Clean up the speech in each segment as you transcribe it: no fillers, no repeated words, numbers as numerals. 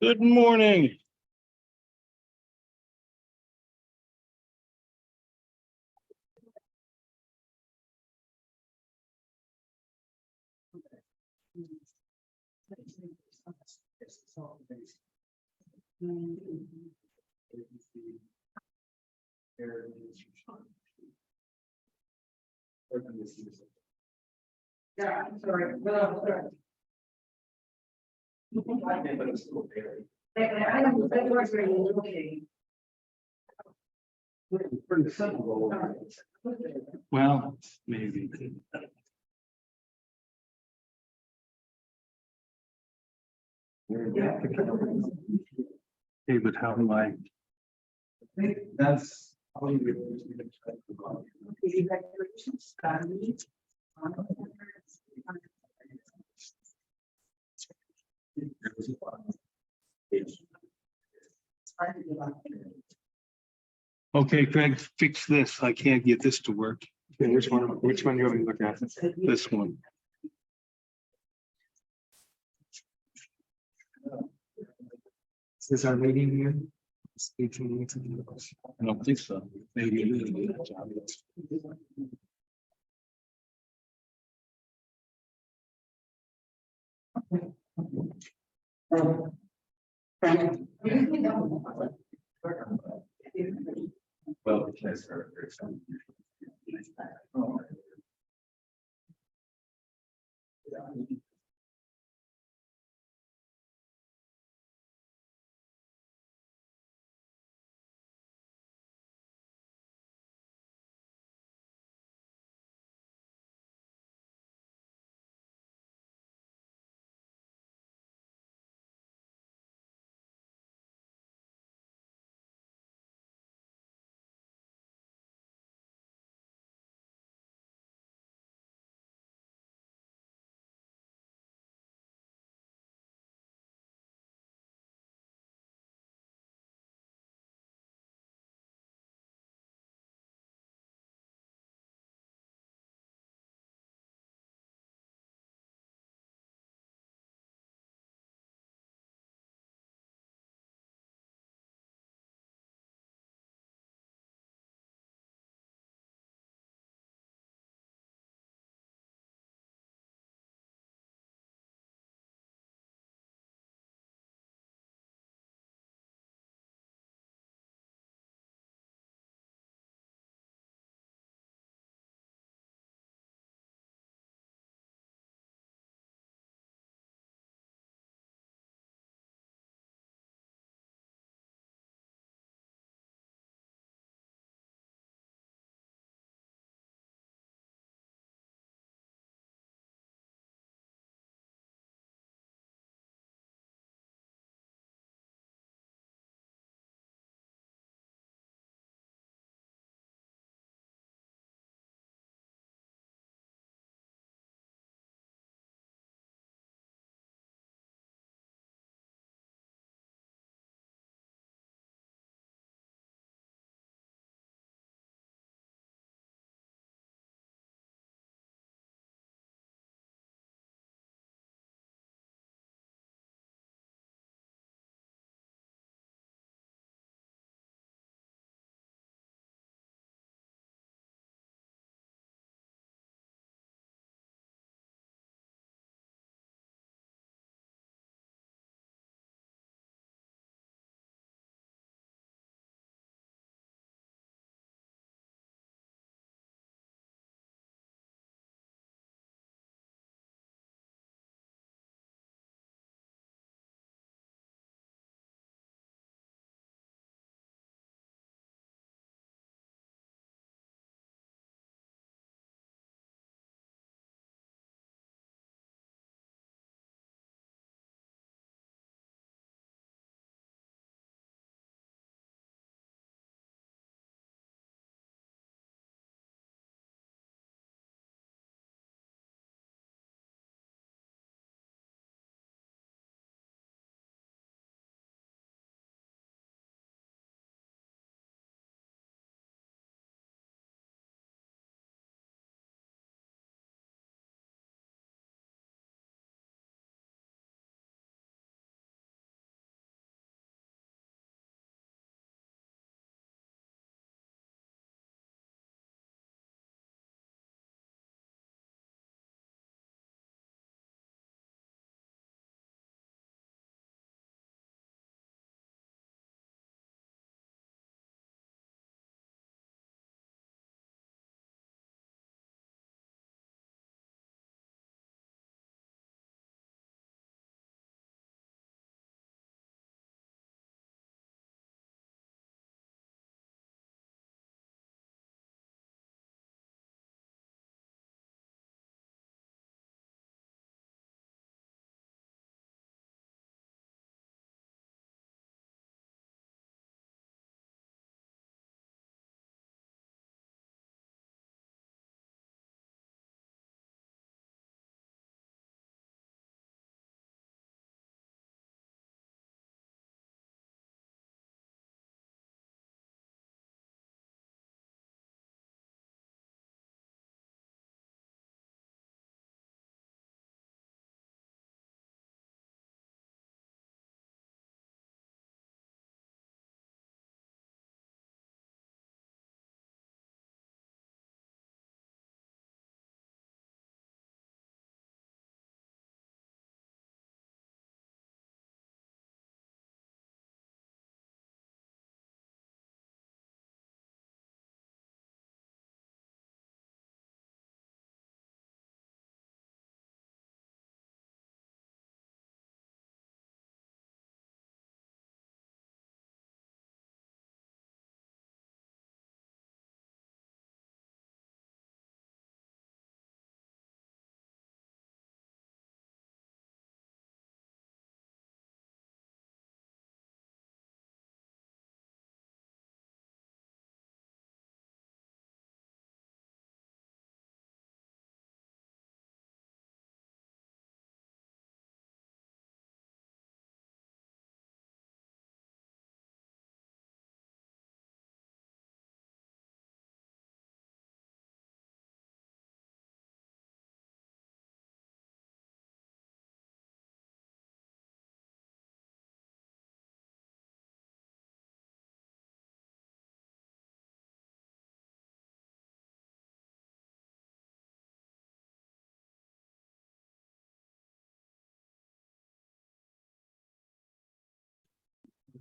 Good morning. Yeah, I'm sorry. No, sorry. Pretty simple. Well, maybe. Hey, but how am I? That's. Okay, Craig, fix this. I can't get this to work. Okay, which one do you want me to look at? This one. Is this our meeting here? I don't think so. Maybe it is. Well, can I start first?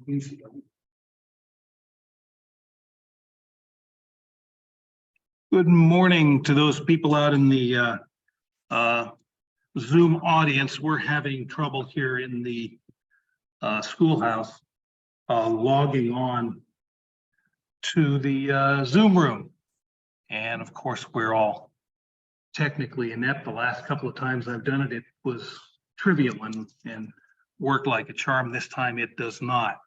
Good morning to those people out in the Zoom audience. We're having trouble here in the schoolhouse logging on to the Zoom room. And of course, we're all technically inept. The last couple of times I've done it, it was trivial and worked like a charm. This time it does not.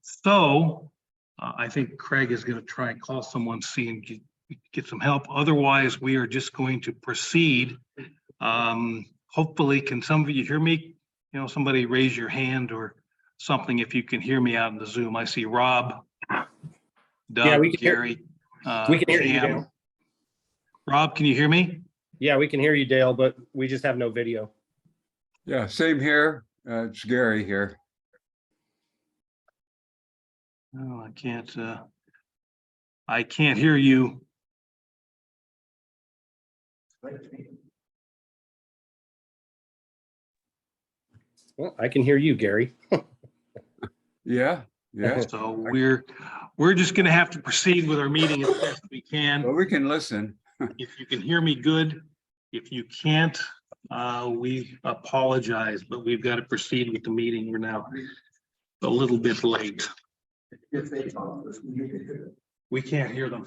So I think Craig is going to try and call someone, see and get some help. Otherwise, we are just going to proceed. Hopefully, can some of you hear me? You know, somebody raise your hand or something if you can hear me out in the Zoom. I see Rob, Doug, Yeah, we can Gary. we can hear you, Jan. Dale. Rob, can you hear me? Yeah, we can hear you, Dale, but we just have no video. Yeah, same here. It's Gary here. No, I can't hear you. Well, I can hear you, Gary. Yeah, yeah. So we're just going to have to proceed with our meeting as best we can. Well, we can listen. If you can hear me, good. If you can't, we apologize, but we've got to proceed with the meeting. We're now a little bit late. We can't hear them.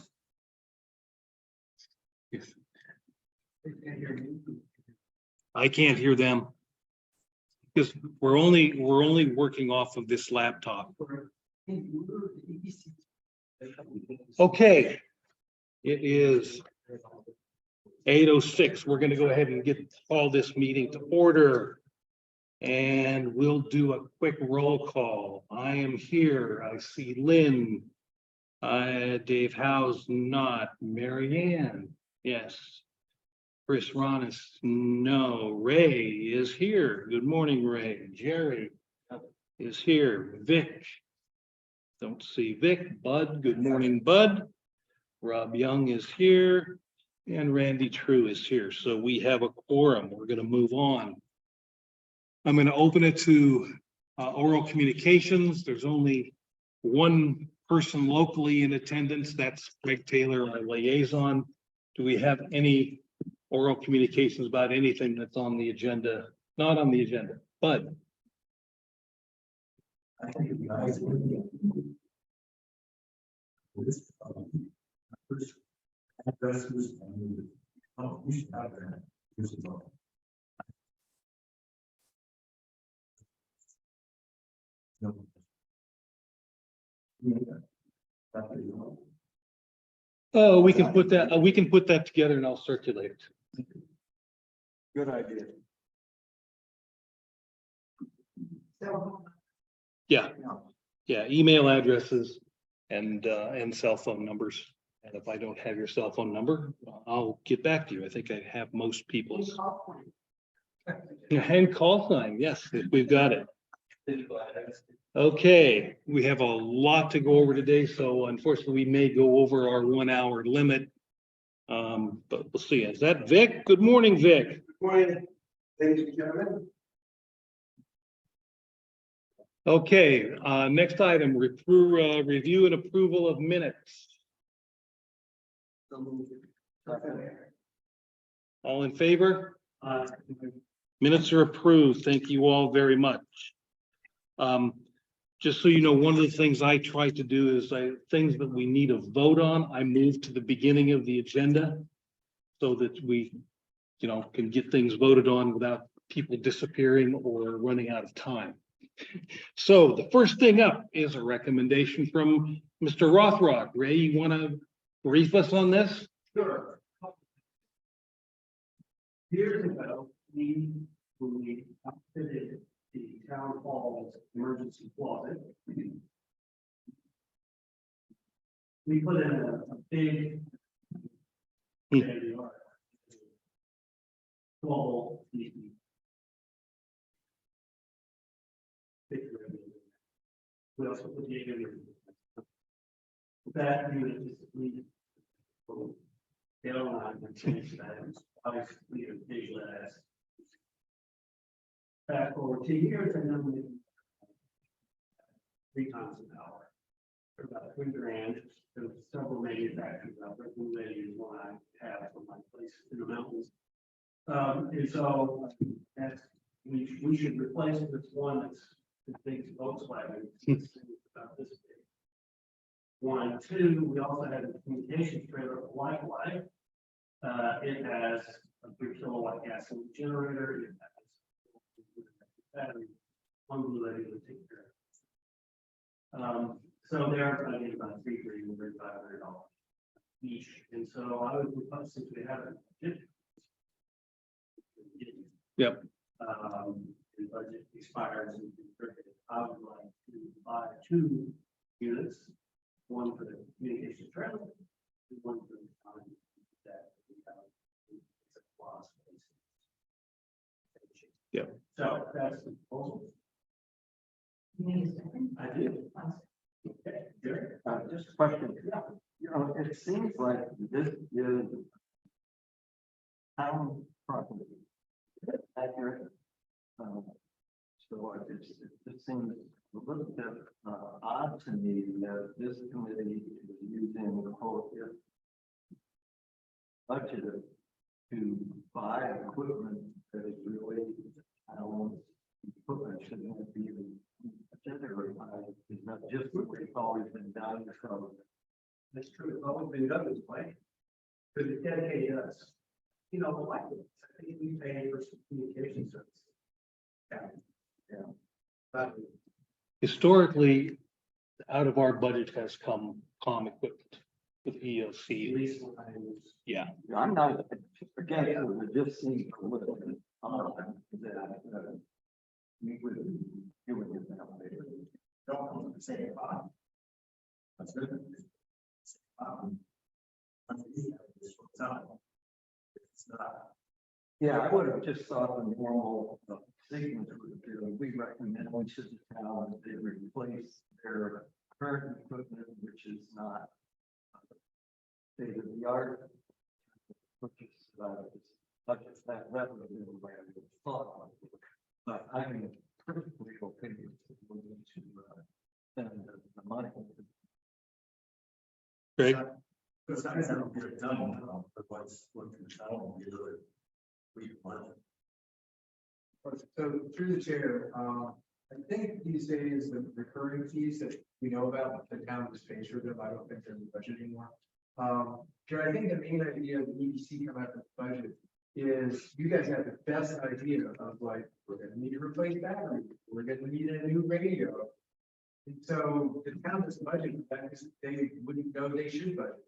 I can't hear them because we're only working off of this laptop. Okay, it is 8:06. We're going to go ahead and call this meeting to order. And we'll do a quick roll call. I am here. I see Lynn. Dave Howe's not. Mary Ann, yes. Chris Ronis, no. Ray is here. Good morning, Ray. Jerry is here. Vic. Don't see Vic. Bud, good morning, Bud. Rob Young is here. And Randy True is here. So we have a quorum. We're going to move on. I'm going to open it to oral communications. There's only one person locally in attendance. That's Greg Taylor, our liaison. Do we have any oral communications about anything that's on the agenda? Not on the agenda, but. Oh, we can put that together and I'll circulate it. Good idea. Yeah, email addresses and cell phone numbers. And if I don't have your cell phone number, I'll get back to you. I think I have most people's. And call sign, yes, we've got it. Okay, we have a lot to go over today, so unfortunately, we may go over our 1 hour limit. But we'll see. Is that Vic? Good morning, Vic. Good morning, ladies and gentlemen. Okay, next item, review and approval of minutes. All in favor? Minutes are approved. Thank you all very much. Just so you know, one of the things I try to do is things that we need a vote on, I move to the beginning of the agenda so that we, can get things voted on without people disappearing or running out of time. So the first thing up is a recommendation from Mr. Rothrock. Ray, you want to brief us on this? Sure. Years ago, when we updated the town hall's emergency closet, we put in a big wall. We also put the that unit is needed. They don't want to change that. Obviously, a visual as. Fast forward 2 years and then 3 times an hour. For about $3,000, there's several manufacturers out there, who they use one I have from my place in the mountains. And so that's, we should replace this one that thinks Volkswagen. It's about this big. 1, 2, we also have a communications trailer, likewise. It has a 3 kilowatt gas generator. It has battery, unrelated to take care of it. So they're, I think, about $3,500 each. And so I would propose, since we have a budget. Yep. The budget expires in February. I would like to buy 2 units, one for the communication trailer, and one for the time that we have. It's a class basis. Yep. So that's the proposal. I do. Okay, Jerry? Just a question. You know, it seems like this is town property. Is that accurate? So it just seems a little bit odd to me that this committee is using the whole budgeted to buy equipment that is really, I don't want equipment shouldn't be generated. It's not just what it's always been done. So That's true. It's always been done this way. But it dedicated us. You know, like, I think we pay for some communication services. Yeah. But Historically, out of our budget has come comm equipment with at EOC. least lines. Yeah, I'm not against it, it just seems a little bit odd that we would do it that way. Don't come to say it. That's good. It's not. Yeah, I would have just thought the normal sequence would do. We recommend to the town that they replace their current equipment, which is not state of the art. Purchase budget that revenue where I would thought. But I mean, perfectly okay with we need to spend the money. Greg, Because I don't get it done, but what's looking down, we want. So through the chair, I think these days the recurring fees that we know about, the town just pays for them. I don't think they're in the budget anymore. Jerry, I think the main idea of the EDC coming up with the budget is you guys have the best idea of like, we're gonna need to replace batteries, we're gonna need a new radio. And so the town doesn't budget, that is, they wouldn't know they should budget.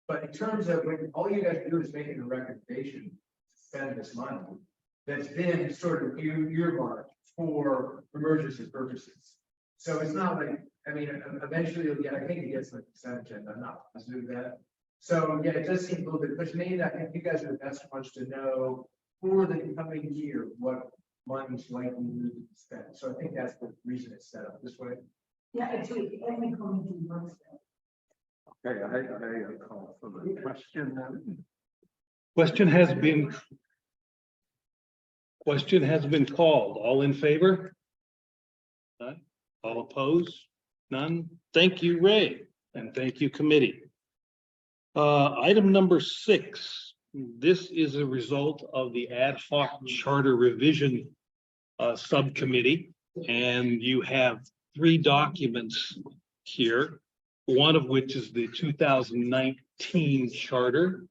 But in terms of when all you guys do is making a recommendation to spend this money, that's been sort of earmarked for emergency purposes. So it's not like, I mean, eventually you'll get, I think it gets like consent agenda, I'm not positive of that. So yeah, it does seem a little bit, but to me, I think you guys are the best ones to know for the coming year, what money's likely to be spent. So I think that's the reason it's set up this way. Yeah, actually, every committee works that. Okay, I call for the question then. question has been called. All in favor? None. All opposed? None. Thank you, Ray, and thank you, committee. Item number 6. This is a result of the ad hoc charter revision subcommittee, and you have 3 documents here. One of which is the 2019 charter.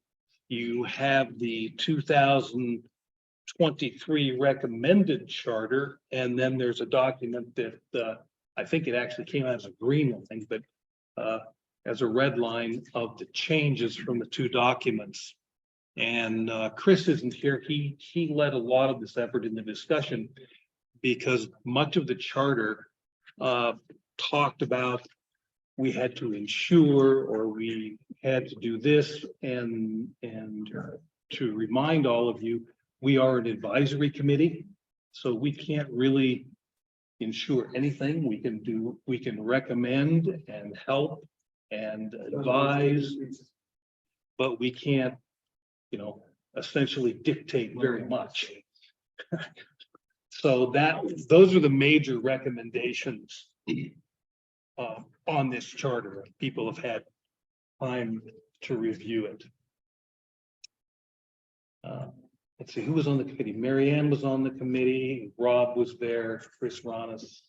You have the 2023 recommended charter, and then there's a document that I think it actually came out as a green thing, but as a red line of the changes from the 2 documents. And Chris isn't here. He led a lot of this effort in the discussion because much of the charter talked about we had to insure or we had to do this, and to remind all of you, we are an advisory committee, so we can't really insure anything. We can recommend and help and advise, but we can't, essentially dictate very much. So those are the major recommendations on this charter. People have had time to review it. Let's see, who was on the committee? Mary Ann was on the committee, Rob was there, Chris Ronis,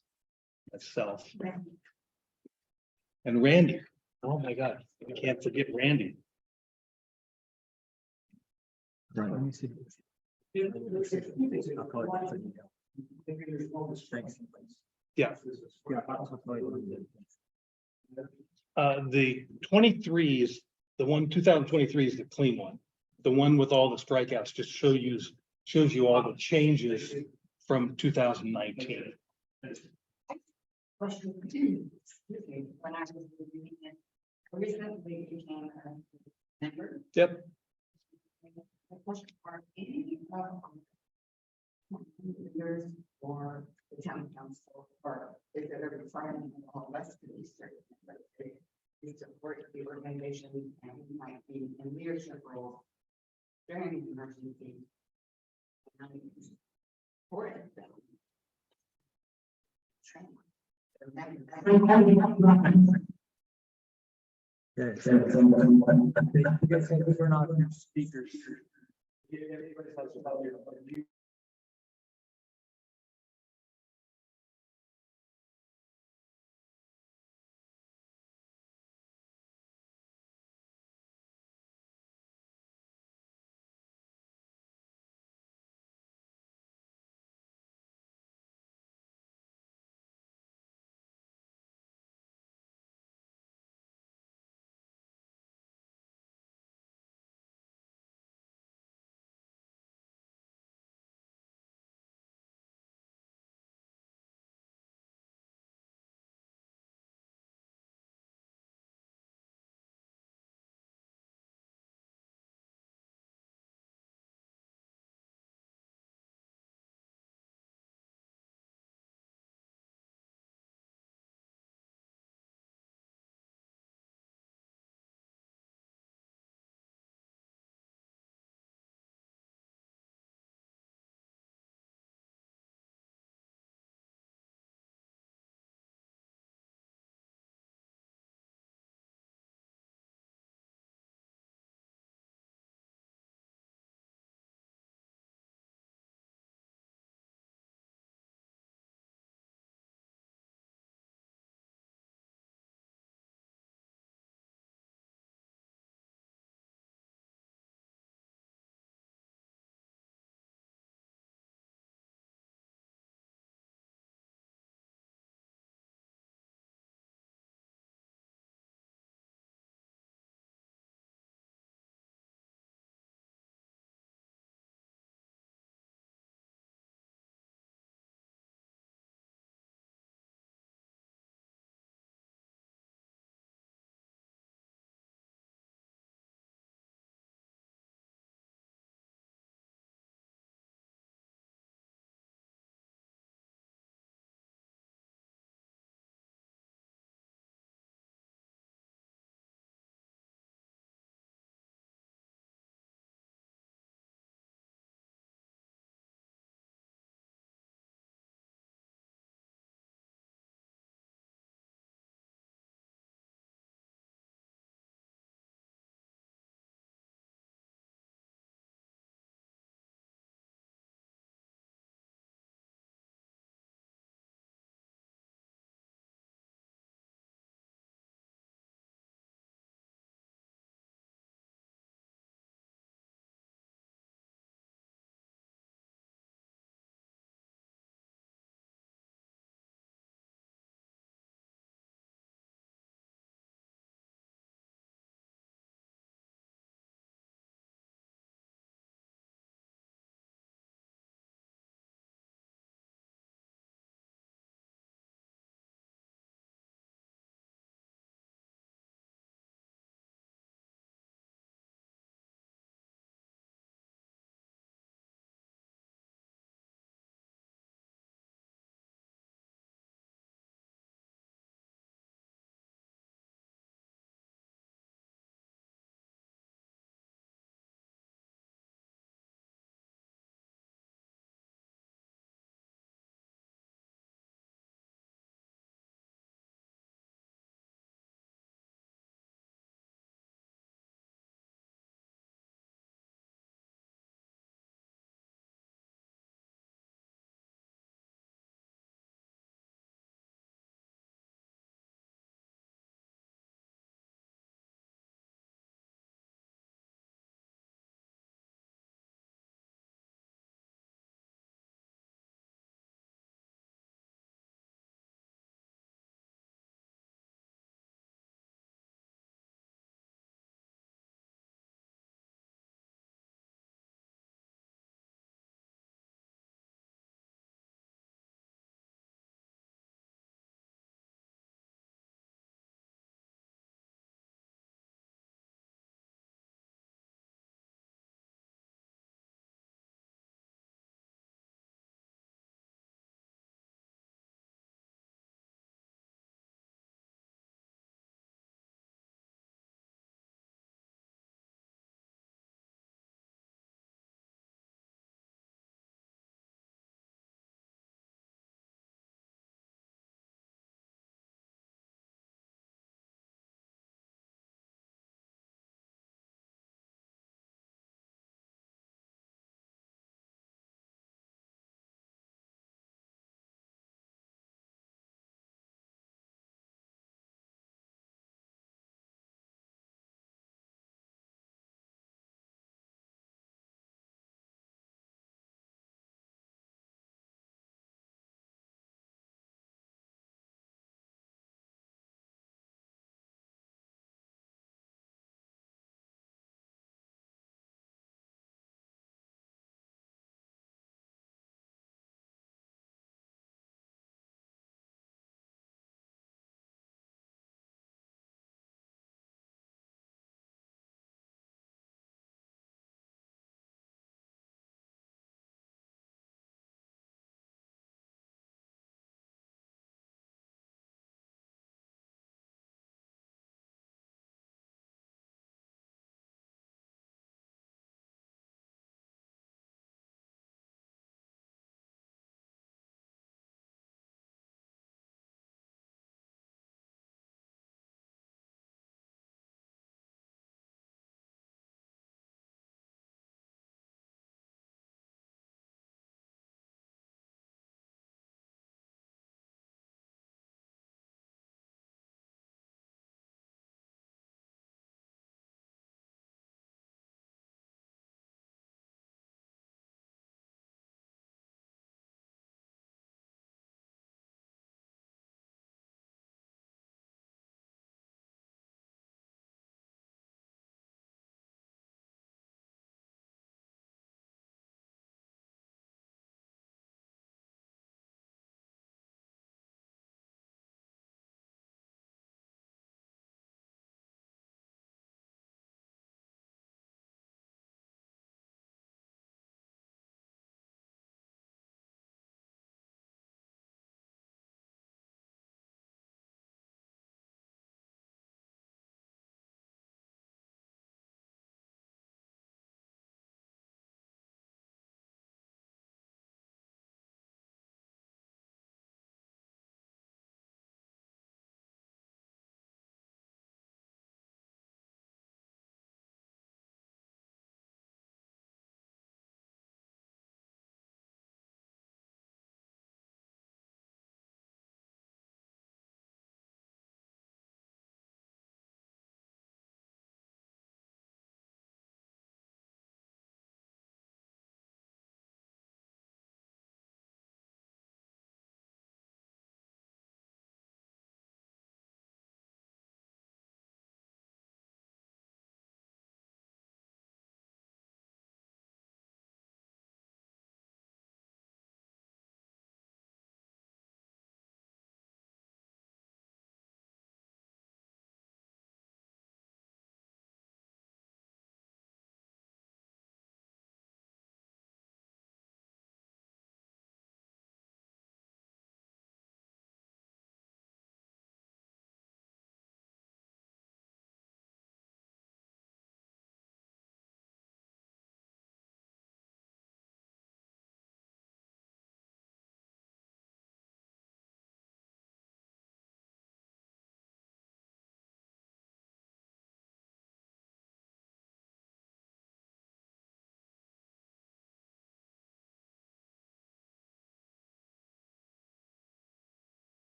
myself, and Randy. Oh my God, I can't forget Randy. Right. Let me see. Yeah. Yeah, I'll tell you. The 23 is the one, 2023 is the clean one. The one with all the strikeouts just shows you all the changes from 2019. Question. When I was reviewing it, originally became a member. Yep. The question for any years or the town council, or is there a requirement of all of us to be certain that they support the organization and might be in leadership roles during the emergency? For it. Training. Yes. We're not speakers.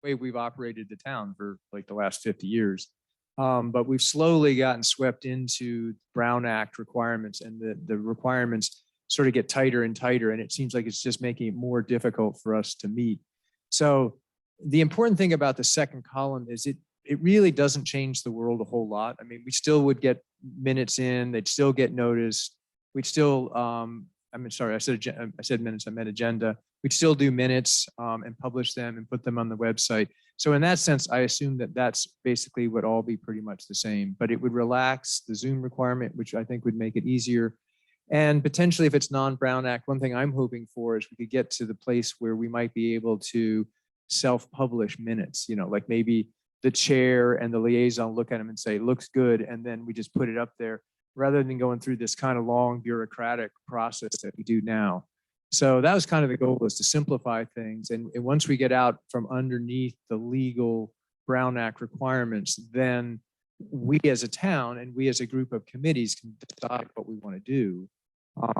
way we've operated the town for like the last 50 years. But we've slowly gotten swept into Brown Act requirements, and the requirements sort of get tighter and tighter, and it seems like it's just making it more difficult for us to meet. So the important thing about the second column is it really doesn't change the world a whole lot. I mean, we still would get minutes in, they'd still get noticed. We'd still, sorry, I said minutes, I meant agenda. We'd still do minutes and publish them and put them on the website. So in that sense, I assume that that's basically would all be pretty much the same, but it would relax the Zoom requirement, which I think would make it easier. And potentially if it's non-Brown Act, one thing I'm hoping for is we could get to the place where we might be able to self-publish minutes, like maybe the chair and the liaison look at them and say, looks good. And then we just put it up there rather than going through this kind of long bureaucratic process that we do now. So that was kind of the goal, was to simplify things. And once we get out from underneath the legal Brown Act requirements, then we as a town and we as a group of committees can decide what we want to do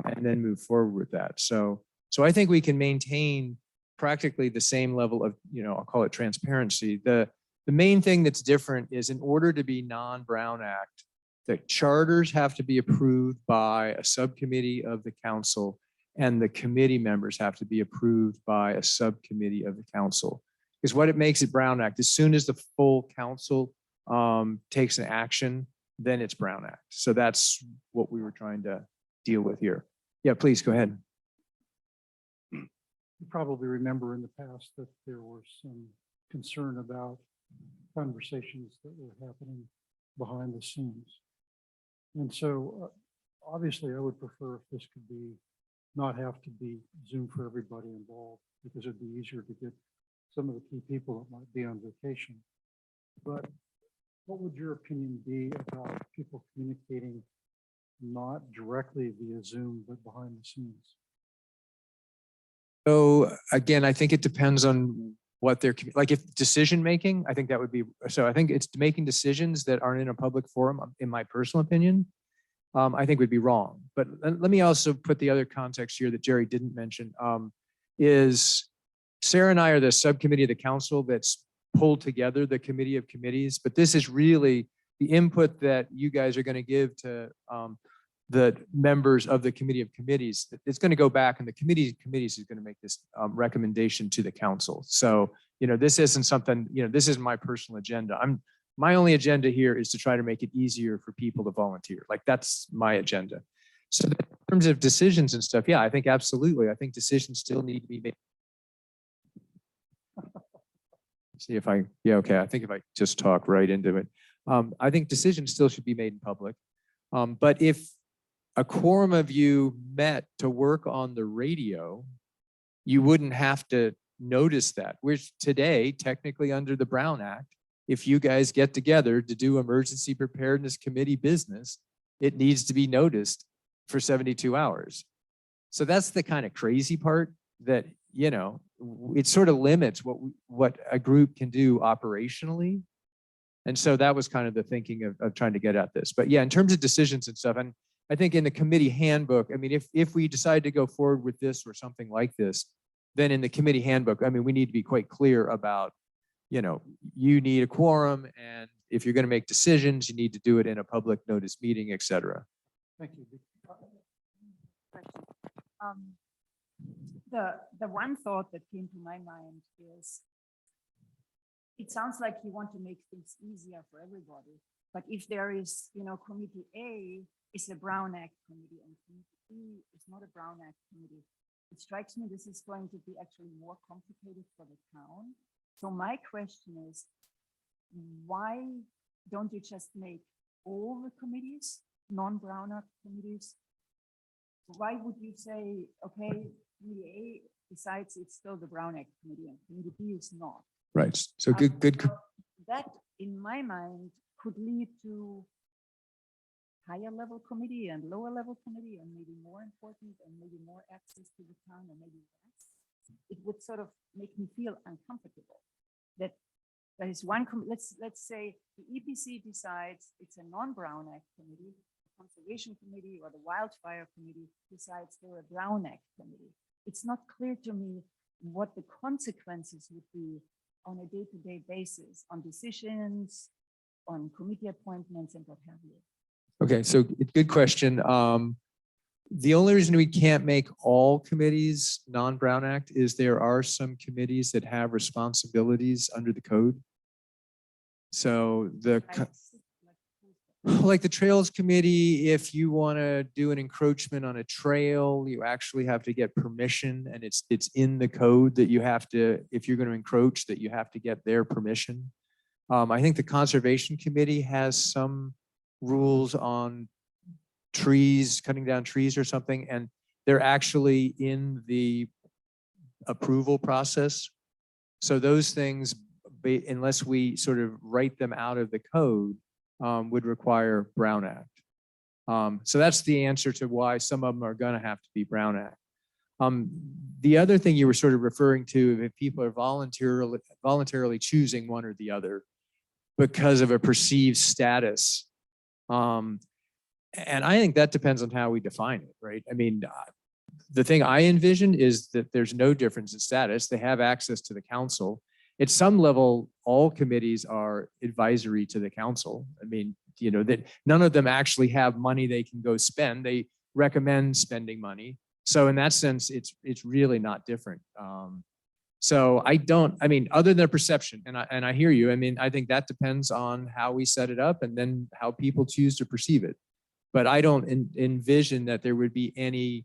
and then move forward with that. So I think we can maintain practically the same level of, I'll call it transparency. The main thing that's different is, in order to be non-Brown Act, the charters have to be approved by a subcommittee of the council, and the committee members have to be approved by a subcommittee of the council. Because what it makes it Brown Act, as soon as the full council takes an action, then it's Brown Act. So that's what we were trying to deal with here. Yeah, please go ahead. You probably remember in the past that there was some concern about conversations that were happening behind the scenes. And so obviously I would prefer if this could be, not have to be Zoom for everybody involved, because it'd be easier to get some of the key people that might be on vacation. But what would your opinion be about people communicating not directly via Zoom, but behind the scenes? So again, I think it depends on what they're, like if decision making, I think that would be, so I think it's making decisions that aren't in a public forum, in my personal opinion, I think would be wrong. But let me also put the other context here that Jerry didn't mention, is Sarah and I are the subcommittee of the council that's pulled together the committee of committees, but this is really the input that you guys are going to give to the members of the committee of committees. It's going to go back, and the committee of committees is going to make this recommendation to the council. So, this isn't something, this isn't my personal agenda. My only agenda here is to try to make it easier for people to volunteer. Like, that's my agenda. So in terms of decisions and stuff, yeah, I think absolutely. I think decisions still need to be made. See if I, yeah, okay. I think if I just talk right into it, I think decisions still should be made in public. But if a quorum of you met to work on the radio, you wouldn't have to notice that. Which today, technically under the Brown Act, if you guys get together to do emergency preparedness committee business, it needs to be noticed for 72 hours. So that's the kind of crazy part, that, it sort of limits what a group can do operationally. And so that was kind of the thinking of trying to get at this. But yeah, in terms of decisions and stuff, and I think in the committee handbook, I mean, if we decide to go forward with this or something like this, then in the committee handbook, I mean, we need to be quite clear about, you need a quorum, and if you're going to make decisions, you need to do it in a public notice meeting, et cetera. Thank you. The one thought that came to my mind is, it sounds like you want to make things easier for everybody. But if there is, committee A is a Brown Act committee and committee B is not a Brown Act committee, it strikes me this is going to be actually more complicated for the town. So my question is, why don't you just make all the committees non-Brown Act committees? Why would you say, okay, committee A decides it's still the Brown Act committee and committee B is not? Right. So good. So that, in my mind, could lead to higher level committee and lower level committee, and maybe more important and maybe more access to the town and maybe less. It would sort of make me feel uncomfortable that there is one, let's say the EPC decides it's a non-Brown Act committee, the Conservation Committee or the Wildfire Committee decides they're a Brown Act committee. It's not clear to me what the consequences would be on a day-to-day basis on decisions, on committee appointments and what have you? Okay, so good question. The only reason we can't make all committees non-Brown Act is there are some committees that have responsibilities under the code. So like the Trails Committee, if you want to do an encroachment on a trail, you actually have to get permission, and it's in the code that you have to, if you're going to encroach, that you have to get their permission. I think the Conservation Committee has some rules on trees, cutting down trees or something, and they're actually in the approval process. So those things, unless we sort of write them out of the code, would require Brown Act. So that's the answer to why some of them are going to have to be Brown Act. The other thing you were sort of referring to, if people are voluntarily choosing one or the other because of a perceived status. And I think that depends on how we define it, right? I mean, the thing I envision is that there's no difference in status. They have access to the council. At some level, all committees are advisory to the council. I mean, you know, that none of them actually have money they can go spend. They recommend spending money. So in that sense, it's really not different. So I mean, other than their perception, and I hear you. I mean, I think that depends on how we set it up and then how people choose to perceive it. But I don't envision that there would be any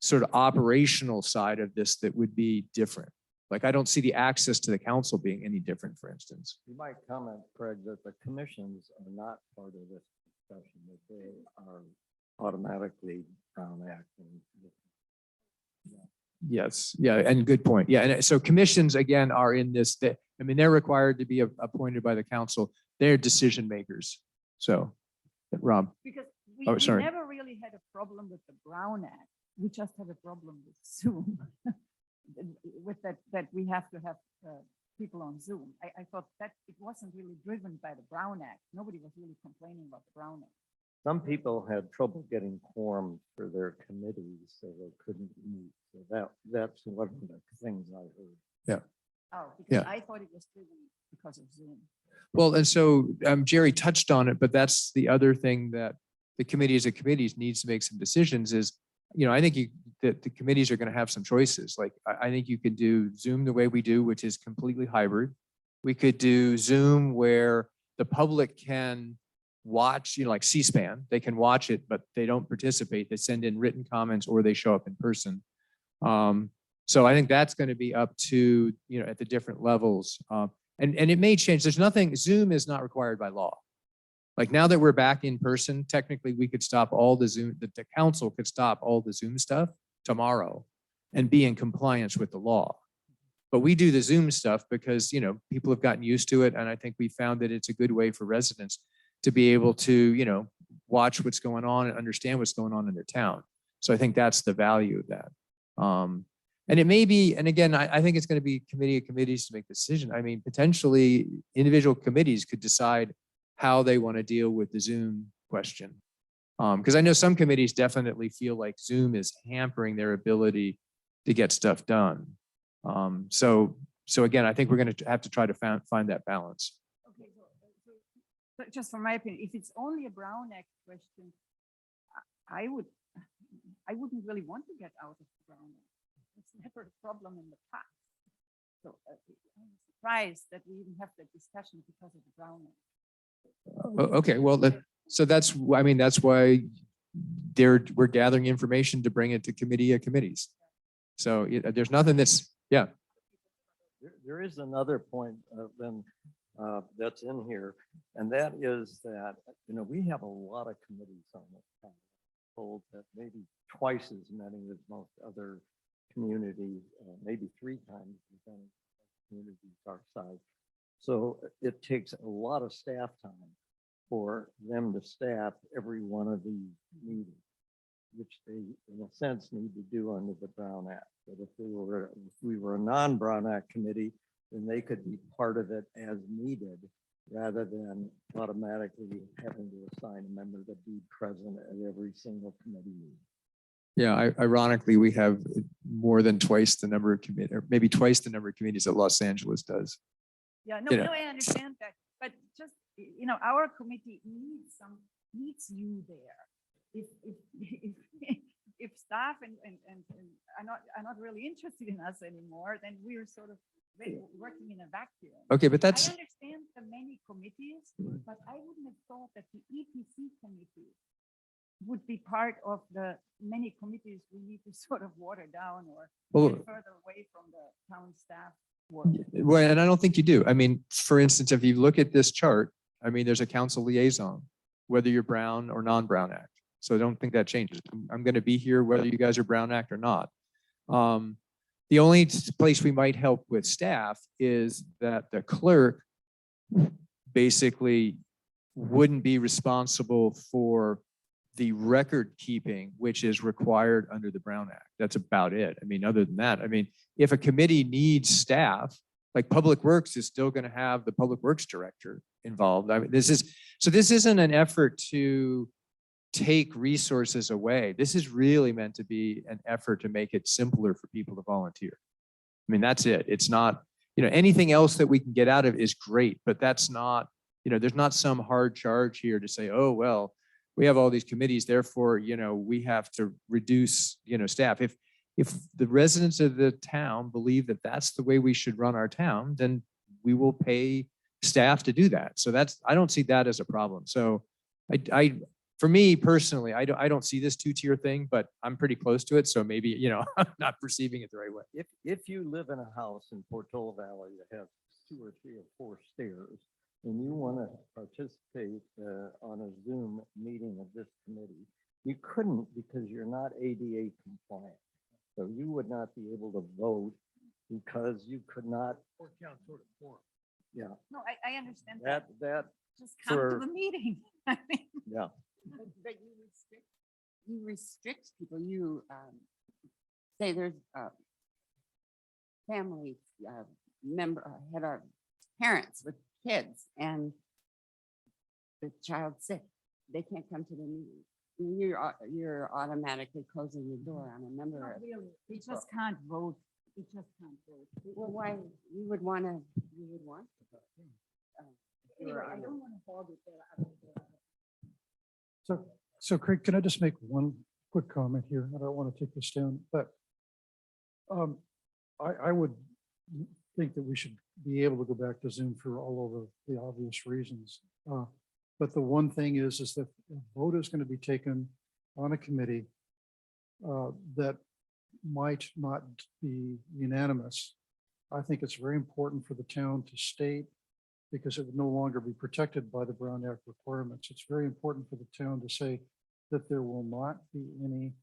sort of operational side of this that would be different. Like, I don't see the access to the council being any different, for instance. You might comment, Craig, that the commissions are not part of this discussion, that they are automatically Brown Act. Yes, yeah, and good point. Yeah, and so commissions, again, are in this, I mean, they're required to be appointed by the council. They're decision makers. So, Rob. Because we sorry. never really had a problem with the Brown Act. We just have a problem with Zoom. With that we have to have people on Zoom. I thought that it wasn't really driven by the Brown Act. Nobody was really complaining about the Brown Act. Some people had trouble getting quorum for their committees, so they couldn't meet. So that's one of the things I heard. Yeah. Oh, because Yeah. I thought it was driven because of Zoom. Well, and so Jerry touched on it, but that's the other thing that the committee as a committee needs to make some decisions is, you know, I think that the committees are going to have some choices. Like, I think you could do Zoom the way we do, which is completely hybrid. We could do Zoom where the public can watch, you know, like C-SPAN, they can watch it, but they don't participate. They send in written comments or they show up in person. So I think that's going to be up to, you know, at the different levels. And it may change. There's nothing, Zoom is not required by law. Like, now that we're back in person, technically we could stop all the Zoom, the council could stop all the Zoom stuff tomorrow and be in compliance with the law. But we do the Zoom stuff because, you know, people have gotten used to it. And I think we found that it's a good way for residents to be able to, you know, watch what's going on and understand what's going on in their town. So I think that's the value of that. And it may be, and again, I think it's going to be committee of committees to make the decision. I mean, potentially individual committees could decide how they want to deal with the Zoom question. Because I know some committees definitely feel like Zoom is hampering their ability to get stuff done. So again, I think we're going to have to try to find that balance. Okay, so just from my opinion, if it's only a Brown Act question, I wouldn't really want to get out of the Brown Act. It's never a problem in the past. So I'm surprised that we even have that discussion because of the Brown Act. Okay, well, so that's, I mean, that's why we're gathering information to bring it to committee of committees. So there's nothing that's, yeah. There is another point that's in here, and that is that, you know, we have a lot of committees on this town. Told that maybe twice as many as most other communities, maybe 3 times as many communities our size. So it takes a lot of staff time for them to staff every one of these meetings, which they, in a sense, need to do under the Brown Act. But if we were a non-Brown Act committee, then they could be part of it as needed, rather than automatically having to assign a member to be present at every single committee meeting. Yeah, ironically, we have more than twice the number of committees, or maybe twice the number of committees that Los Angeles does. Yeah, no, You know. no, I understand that, but just, our committee needs you there. If staff and are not really interested in us anymore, then we're sort of working in a vacuum. Okay, but that's, I understand the many committees, but I wouldn't have thought that the EPC committee would be part of the many committees we need to sort of water down or well, get further away from the town staff work. well, and I don't think you do. I mean, for instance, if you look at this chart, I mean, there's a council liaison, whether you're Brown or non-Brown Act. So I don't think that changes. I'm going to be here whether you guys are Brown Act or not. The only place we might help with staff is that the clerk basically wouldn't be responsible for the record keeping, which is required under the Brown Act. That's about it. I mean, other than that, I mean, if a committee needs staff, like Public Works is still going to have the Public Works director involved. I mean, this isn't an effort to take resources away. This is really meant to be an effort to make it simpler for people to volunteer. I mean, that's it. It's not, anything else that we can get out of is great, but that's not, there's not some hard charge here to say, oh, well, we have all these committees, therefore, we have to reduce, staff. If the residents of the town believe that that's the way we should run our town, then we will pay staff to do that. So I don't see that as a problem. So for me personally, I don't see this two-tier thing, but I'm pretty close to it. So maybe, I'm not perceiving it the right way. If you live in a house in Portola Valley that has 2 or 3 or 4 stairs, and you want to participate on a Zoom meeting of this committee, you couldn't because you're not ADA compliant. So you would not be able to vote because you could not. Yeah. No, I understand that. That Just come to for- the meeting. yeah. But you restrict people, say there's a family member, had our parents with kids and the child's sick, they can't come to the meeting. You're automatically closing the door on a member Not of. really. We just can't vote. We just can't vote. Well, why, you would want to. Anyway, I don't want to hog it there. So Craig, can I just make one quick comment here? I don't want to take this down, but I would think that we should be able to go back to Zoom for all of the obvious reasons. But the one thing is that a vote is going to be taken on a committee that might not be unanimous. I think it's very important for the town to state, because it would no longer be protected by the Brown Act requirements. It's very important for the town to say that there will not be any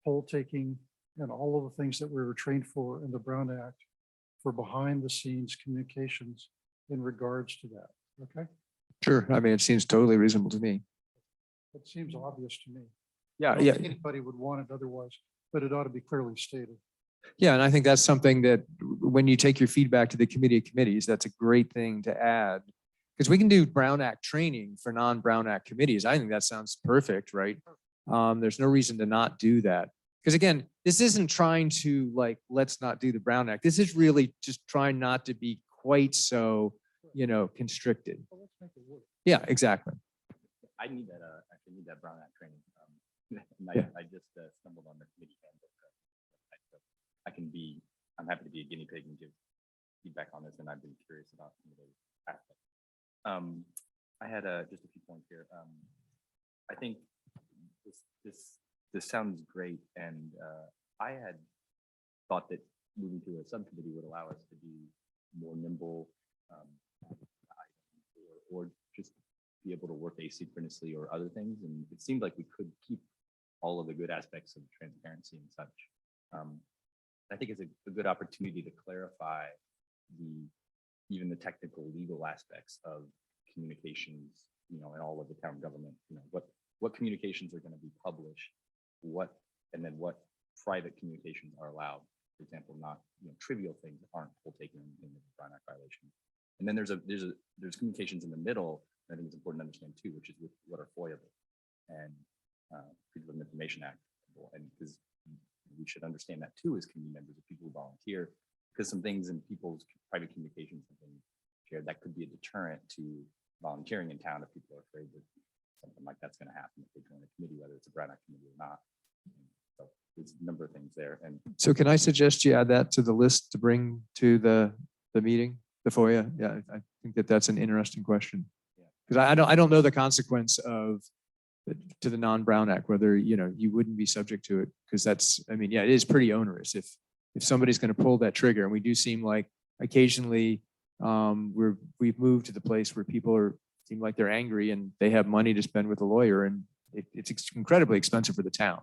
poll taking and all of the things that we were trained for in the Brown Act for behind the scenes communications in regards to that. Okay. Sure. I mean, it seems totally reasonable to me. It seems obvious to me. I Yeah. don't Yeah. think anybody would want it otherwise, but it ought to be clearly stated. Yeah, and I think that's something that when you take your feedback to the committee of committees, that's a great thing to add. Because we can do Brown Act training for non-Brown Act committees. I think that sounds perfect, right? There's no reason to not do that. Because again, this isn't trying to let's not do the Brown Act. This is really just trying not to be quite so, constricted. Well, let's make it work. Yeah, exactly. I need that, actually need that Brown Act training. And Yeah. I just stumbled on the committee handbook. I'm happy to be a guinea pig and give feedback on this, and I've been curious about some of those aspects. I had just a few points here. I think this sounds great, and I had thought that moving to a subcommittee would allow us to be more nimble, or just be able to work asynchronously or other things. And it seemed like we could keep all of the good aspects of transparency and such. I think it's a good opportunity to clarify even the technical legal aspects of communications, in all of the town government, what communications are going to be published, and then what private communications are allowed. For example, not trivial things aren't poll taken in the Brown Act violation. And then there's communications in the middle that I think it's important to understand too, which is what are FOIAble and Freedom of Information Act, and because we should understand that too as community members of people who volunteer, because some things in people's private communications have been shared, that could be a deterrent to volunteering in town if people are afraid that something like that's going to happen if they join a committee, whether it's a Brown Act committee or not. So there's a number of things there. And So can I suggest you add that to the list to bring to the meeting, the FOIA? Yeah, I think that that's an interesting question. Because I don't know the consequence of to the non-Brown Act, whether, you know, you wouldn't be subject to it, because that's, I mean, yeah, it is pretty onerous if somebody's going to pull that trigger. And we do seem like occasionally we've moved to the place where people seem like they're angry and they have money to spend with a lawyer, and it's incredibly expensive for the town.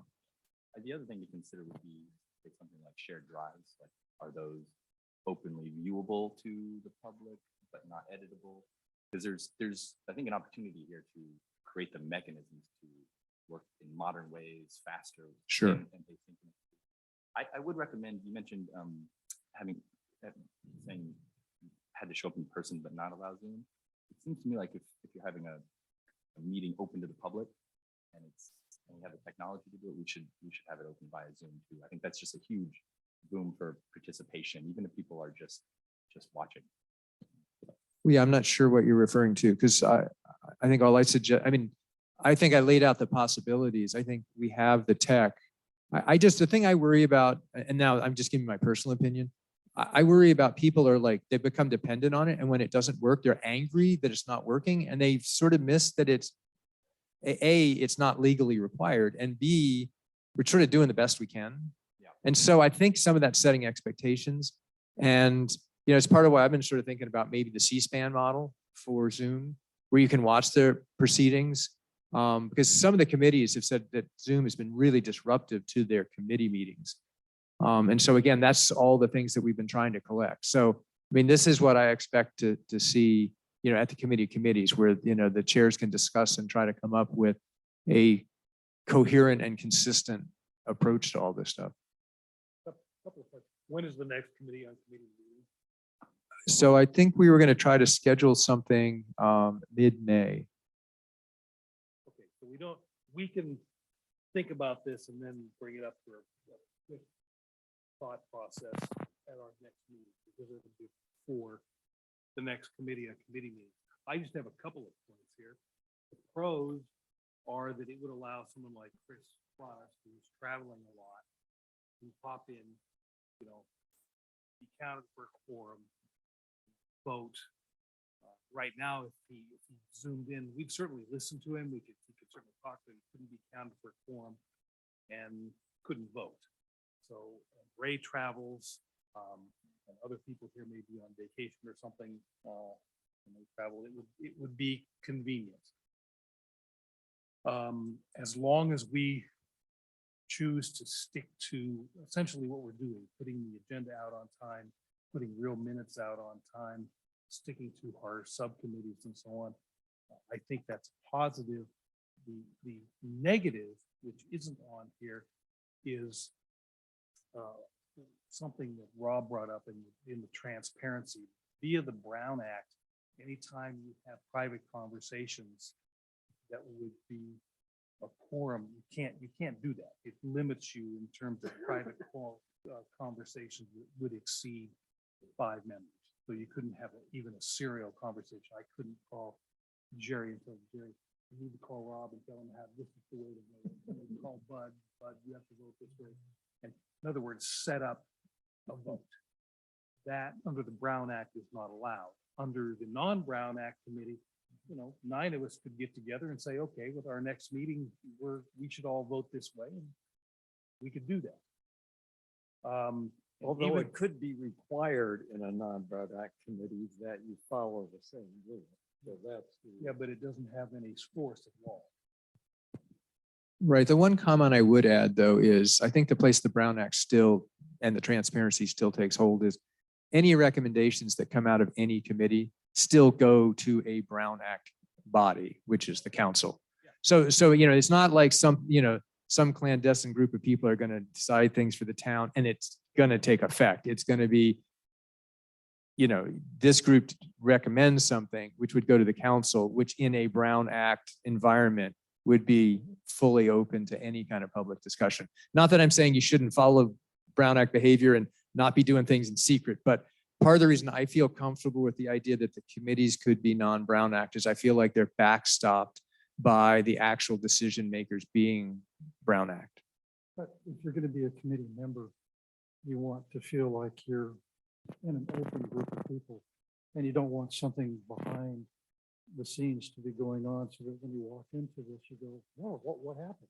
the other thing to consider would be say, something like shared drives. Like, are those openly viewable to the public but not editable? Because there's I think an opportunity here to create the mechanisms to work in modern ways, faster. Sure. And I would recommend, you mentioned saying had to show up in person but not allow Zoom. It seems to me like if you're having a meeting open to the public and we have the technology to do it, we should have it open via Zoom too. I think that's just a huge boom for participation, even if people are just watching. Yeah, I'm not sure what you're referring to, because I think all I suggest, I mean, I think I laid out the possibilities. I think we have the tech. The thing I worry about, and now I'm just giving my personal opinion, I worry about people are like, they become dependent on it. And when it doesn't work, they're angry that it's not working. And they sort of miss that it's it's not legally required. And B, we're sort of doing the best we can. Yeah. And so I think some of that setting expectations, and you know, it's part of why I've been sort of thinking about maybe the C-SPAN model for Zoom, where you can watch their proceedings. Because some of the committees have said that Zoom has been really disruptive to their committee meetings. And so again, that's all the things that we've been trying to collect. So, I mean, this is what I expect to see, you know, at the committees where, you know, the chairs can discuss and try to come up with a coherent and consistent approach to all this stuff. When is the next committee on committee meeting? So I think we were going to try to schedule something mid-May. Okay, so we can think about this and then bring it up for a quick thought process at our next meeting, because it will be before the next committee meeting. I just have a couple of points here. The pros are that it would allow someone like Chris Frost, who's traveling a lot, to pop in, you know, be counted for a quorum, vote. Right now, if he zoomed in, we'd certainly listen to him. He could certainly talk to him. He couldn't be counted for a quorum and couldn't vote. So Ray travels, and other people here may be on vacation or something, and they travel. It would be convenient. As long as we choose to stick to essentially what we're doing, putting the agenda out on time, putting real minutes out on time, sticking to our subcommittees and so on, I think that's positive. The negative, which isn't on here, is something that Rob brought up in the transparency via the Brown Act. Anytime you have private conversations that would be a quorum, you can't do that. It limits you in terms of private conversations that would exceed 5 members. So you couldn't have even a serial conversation. I couldn't call Jerry and tell Jerry, you need to call Rob and tell him how this is the way to vote. You need to call Bud, you have to vote this way. And in other words, set up a vote. That under the Brown Act is not allowed. Under the non-Brown Act committee, you know, 9 of us could get together and say, okay, with our next meeting, we should all vote this way. And we could do that. Although it could be required in a non-Brown Act committee that you follow the same rule. So that's. Yeah, but it doesn't have any force at all. Right. The one comment I would add, though, is I think the place the Brown Act still and the transparency still takes hold is any recommendations that come out of any committee still go to a Brown Act body, which is the council. Yeah. So, you know, it's not like some clandestine group of people are going to decide things for the town and it's going to take effect. It's going to be, you know, this group recommends something which would go to the council, which in a Brown Act environment would be fully open to any kind of public discussion. Not that I'm saying you shouldn't follow Brown Act behavior and not be doing things in secret, but part of the reason I feel comfortable with the idea that the committees could be non-Brown Act is I feel like they're backstopped by the actual decision makers being Brown Act. But if you're going to be a committee member, you want to feel like you're in an open group of people, and you don't want something behind the scenes to be going on, so that when you walk into this, you go, "Whoa, what happened?"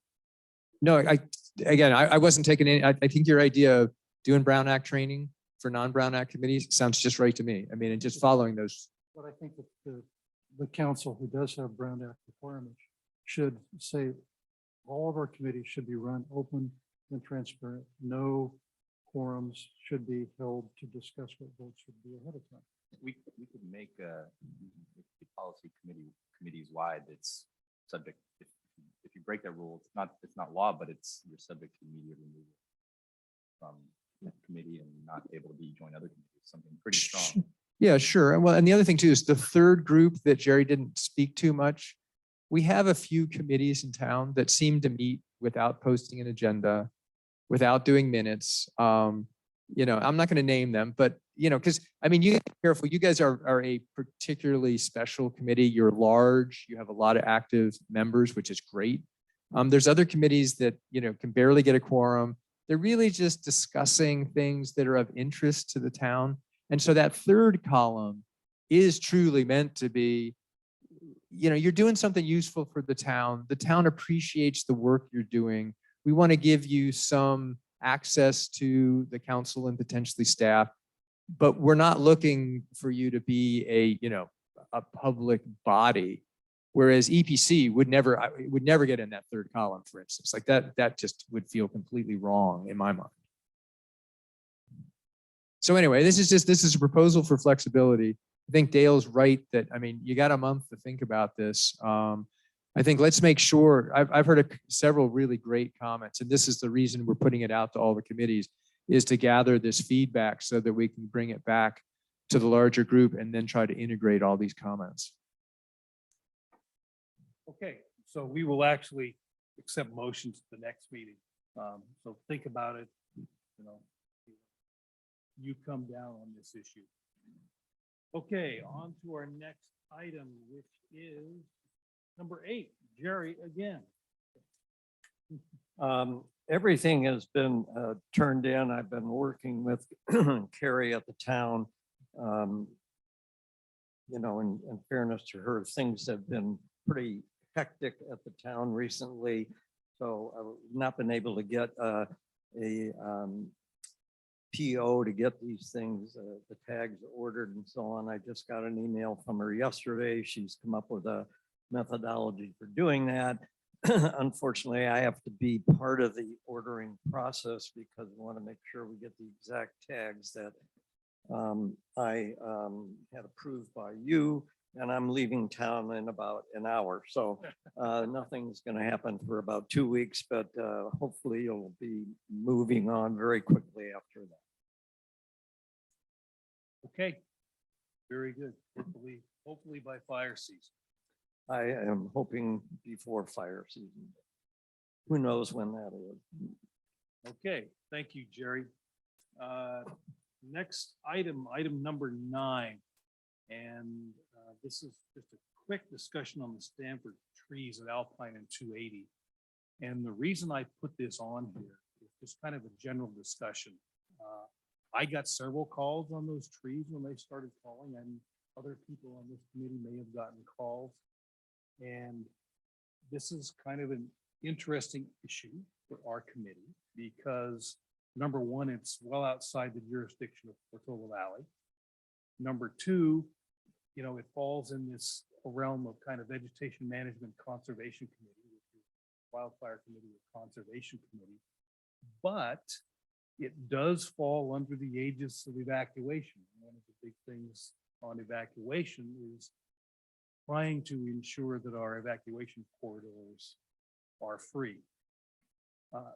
No, I wasn't taking any, I think your idea of doing Brown Act training for non-Brown Act committees sounds just right to me. I mean, and just following those. But I think that the council who does have Brown Act requirements should say all of our committees should be run open and transparent. No quorums should be held to discuss what votes should be ahead of time. We could make a policy committees wide that's subject, if you break that rule, it's not law, but you're subject to immediate removal from that committee and not able to join other committees, something pretty strong. Yeah, sure. And well, and the other thing too is the third group that Jerry didn't speak too much. We have a few committees in town that seem to meet without posting an agenda, without doing minutes. You know, I'm not going to name them, but you know, because I mean, you be careful. You guys are a particularly special committee. You're large. You have a lot of active members, which is great. There's other committees that, you know, can barely get a quorum. They're really just discussing things that are of interest to the town. And so that third column is truly meant to be, you know, you're doing something useful for the town. The town appreciates the work you're doing. We want to give you some access to the council and potentially staff, but we're not looking for you to be a public body. Whereas EPC would never get in that third column, for instance. Like that just would feel completely wrong in my mind. So anyway, this is a proposal for flexibility. I think Dale's right that, I mean, you got a month to think about this. I think let's make sure, I've heard several really great comments, and this is the reason we're putting it out to all the committees, is to gather this feedback so that we can bring it back to the larger group and then try to integrate all these comments. Okay, so we will actually accept motions at the next meeting. So think about it, you know, you come down on this issue. Okay, on to our next item, which is number 8, Jerry again. Everything has been turned in. I've been working with Carrie at the town. You know, in fairness to her, things have been pretty hectic at the town recently. So I've not been able to get a PO to get these things, the tags ordered and so on. I just got an email from her yesterday. She's come up with a methodology for doing that. Unfortunately, I have to be part of the ordering process because we want to make sure we get the exact tags that I had approved by you, and I'm leaving town in about an hour. So nothing's going to happen for about 2 weeks, but hopefully you'll be moving on very quickly after that. Okay, very good. Hopefully by fire season. I am hoping before fire season. Who knows when that is? Okay, thank you, Jerry. Next item number 9. And this is just a quick discussion on the Stanford trees at Alpine and 280. And the reason I put this on here is just kind of a general discussion. I got several calls on those trees when they started falling, and other people on this committee may have gotten calls. And this is kind of an interesting issue for our committee because number one, it's well outside the jurisdiction of Portola Valley. Number 2, you know, it falls in this realm of kind of vegetation management conservation committee, which is wildfire committee or conservation committee. But it does fall under the aegis of evacuation. One of the big things on evacuation is trying to ensure that our evacuation corridors are free.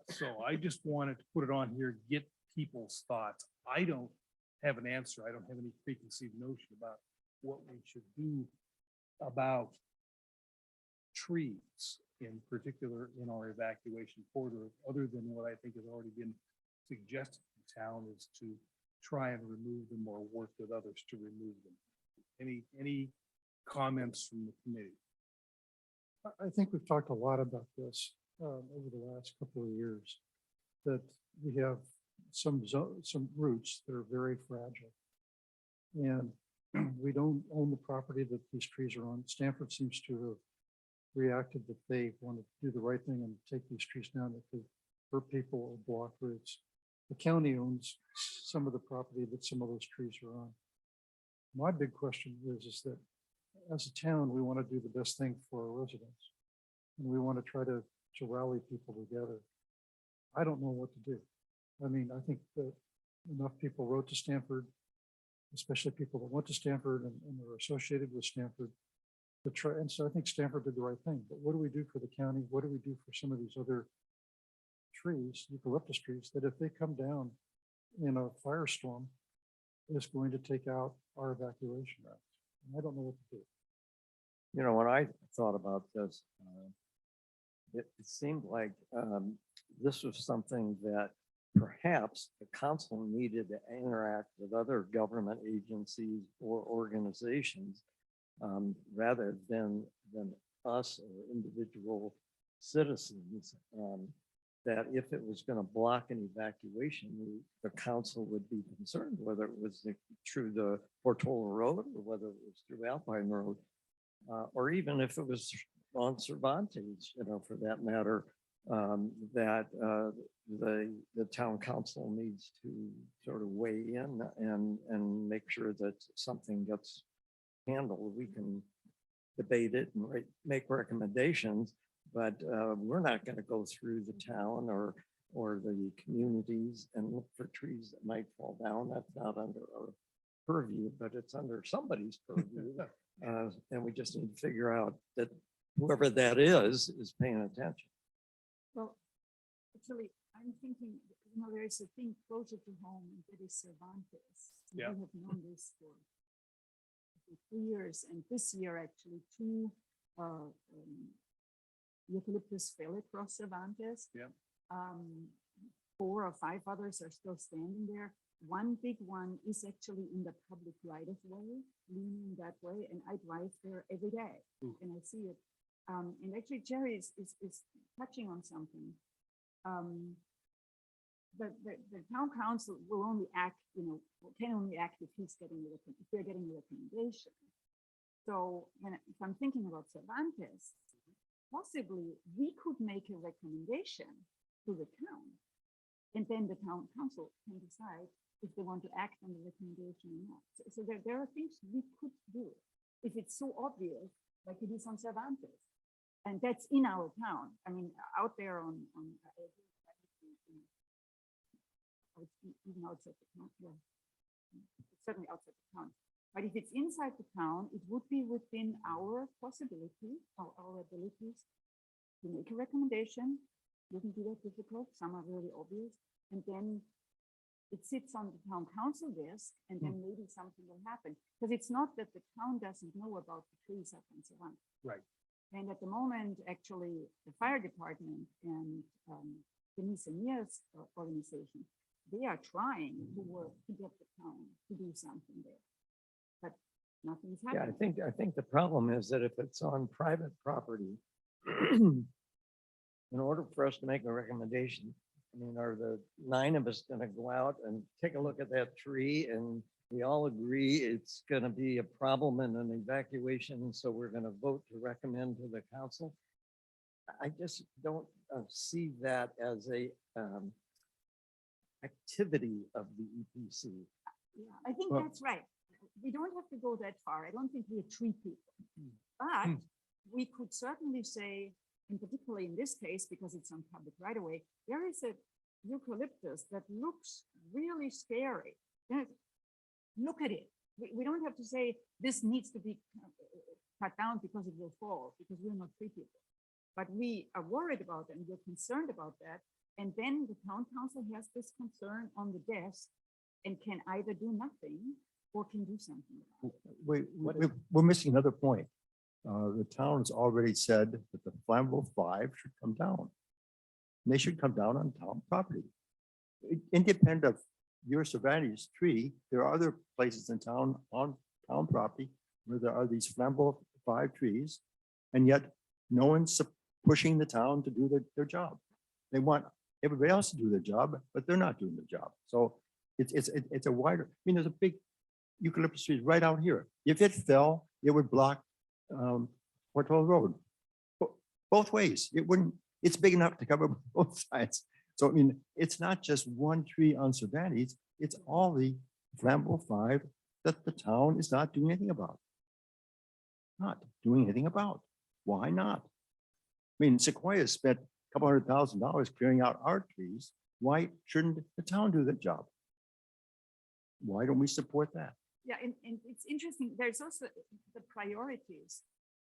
So I just wanted to put it on here, get people's thoughts. I don't have an answer. I don't have any preconceived notion about what we should do about trees in particular in our evacuation corridor, other than what I think has already been suggested in town, is to try and remove them or work with others to remove them. Any comments from the committee? I think we've talked a lot about this over the last couple of years, that we have some roots that are very fragile. And we don't own the property that these trees are on. Stanford seems to have reacted that they want to do the right thing and take these trees down that could hurt people or block roots. The county owns some of the property that some of those trees are on. My big question is that as a town, we want to do the best thing for our residents. And we want to try to rally people together. I don't know what to do. I mean, I think that enough people wrote to Stanford, especially people that went to Stanford and are associated with Stanford, to try. And so I think Stanford did the right thing. But what do we do for the county? What do we do for some of these other trees, eucalyptus trees, that if they come down in a firestorm, is going to take out our evacuation routes? And I don't know what to do. You know, when I thought about this, it seemed like this was something that perhaps the council needed to interact with other government agencies or organizations rather than us or individual citizens. That if it was going to block an evacuation, the council would be concerned whether it was through the Portola Road or whether it was through Alpine Road, or even if it was on Cervantes, you know, for that matter, that the town council needs to sort of weigh in and make sure that something gets handled. We can debate it and make recommendations, but we're not going to go through the town or the communities and look for trees that might fall down. That's not under our purview, but it's under somebody's purview. And we just need to figure out that whoever that is paying attention. Well, actually, I'm thinking, you know, there is a thing closer to home, and that is Cervantes. And Yeah. we have known this for 3 years, and this year actually 2 eucalyptus fell across Cervantes. Yeah. 4 or 5 others are still standing there. One big one is actually in the public right of way, leaning that way, and I drive there every day and I see it. And actually Jerry is touching on something. The town council will only act, you know, can only act if if they're getting a recommendation. So if I'm thinking about Cervantes, possibly we could make a recommendation to the town, and then the town council can decide if they want to act on the recommendation or not. So there are things we could do if it's so obvious, like it is on Cervantes, and that's in our town. I mean, out there on even outside the town, yeah, certainly outside the town. But if it's inside the town, it would be within our possibility or our abilities to make a recommendation. Wouldn't be that difficult. Some are really obvious. And then it sits on the town council desk, and then maybe something will happen. Because it's not that the town doesn't know about the trees up and so on. Right. And at the moment, actually, the fire department and Denise and Mia's organization, they are trying to work to get the town to do something there. But nothing's Yeah, happening. I think the problem is that if it's on private property, in order for us to make a recommendation, I mean, are the 9 of us going to go out and take a look at that tree and we all agree it's going to be a problem in an evacuation, so we're going to vote to recommend to the council? I just don't see that as a activity of the EPC. Yeah, I think Well- that's right. We don't have to go that far. I don't think we are tree people. But we could certainly say, and particularly in this case, because it's on public right away, there is a eucalyptus that looks really scary. Look at it. We don't have to say this needs to be cut down because it will fall, because we're not tree people. But we are worried about it and we're concerned about that. And then the town council has this concern on the desk and can either do nothing or can do something. We're missing another point. The town's already said that the flammable 5 should come down. And they should come down on town property. Independent of your Cervantes tree, there are other places in town on town property where there are these flammable 5 trees. And yet no one's pushing the town to do their job. They want everybody else to do their job, but they're not doing their job. So it's a wider, I mean, there's a big eucalyptus tree right out here. If it fell, it would block Portola Road. Both ways. It wouldn't, it's big enough to cover both sides. So I mean, it's not just one tree on Cervantes, it's all the flammable 5 that the town is not doing anything about. Not doing anything about. Why not? I mean, Sequoia spent a couple $100,000 clearing out our trees. Why shouldn't the town do that job? Why don't we support that? Yeah, and it's interesting, there's also the priorities,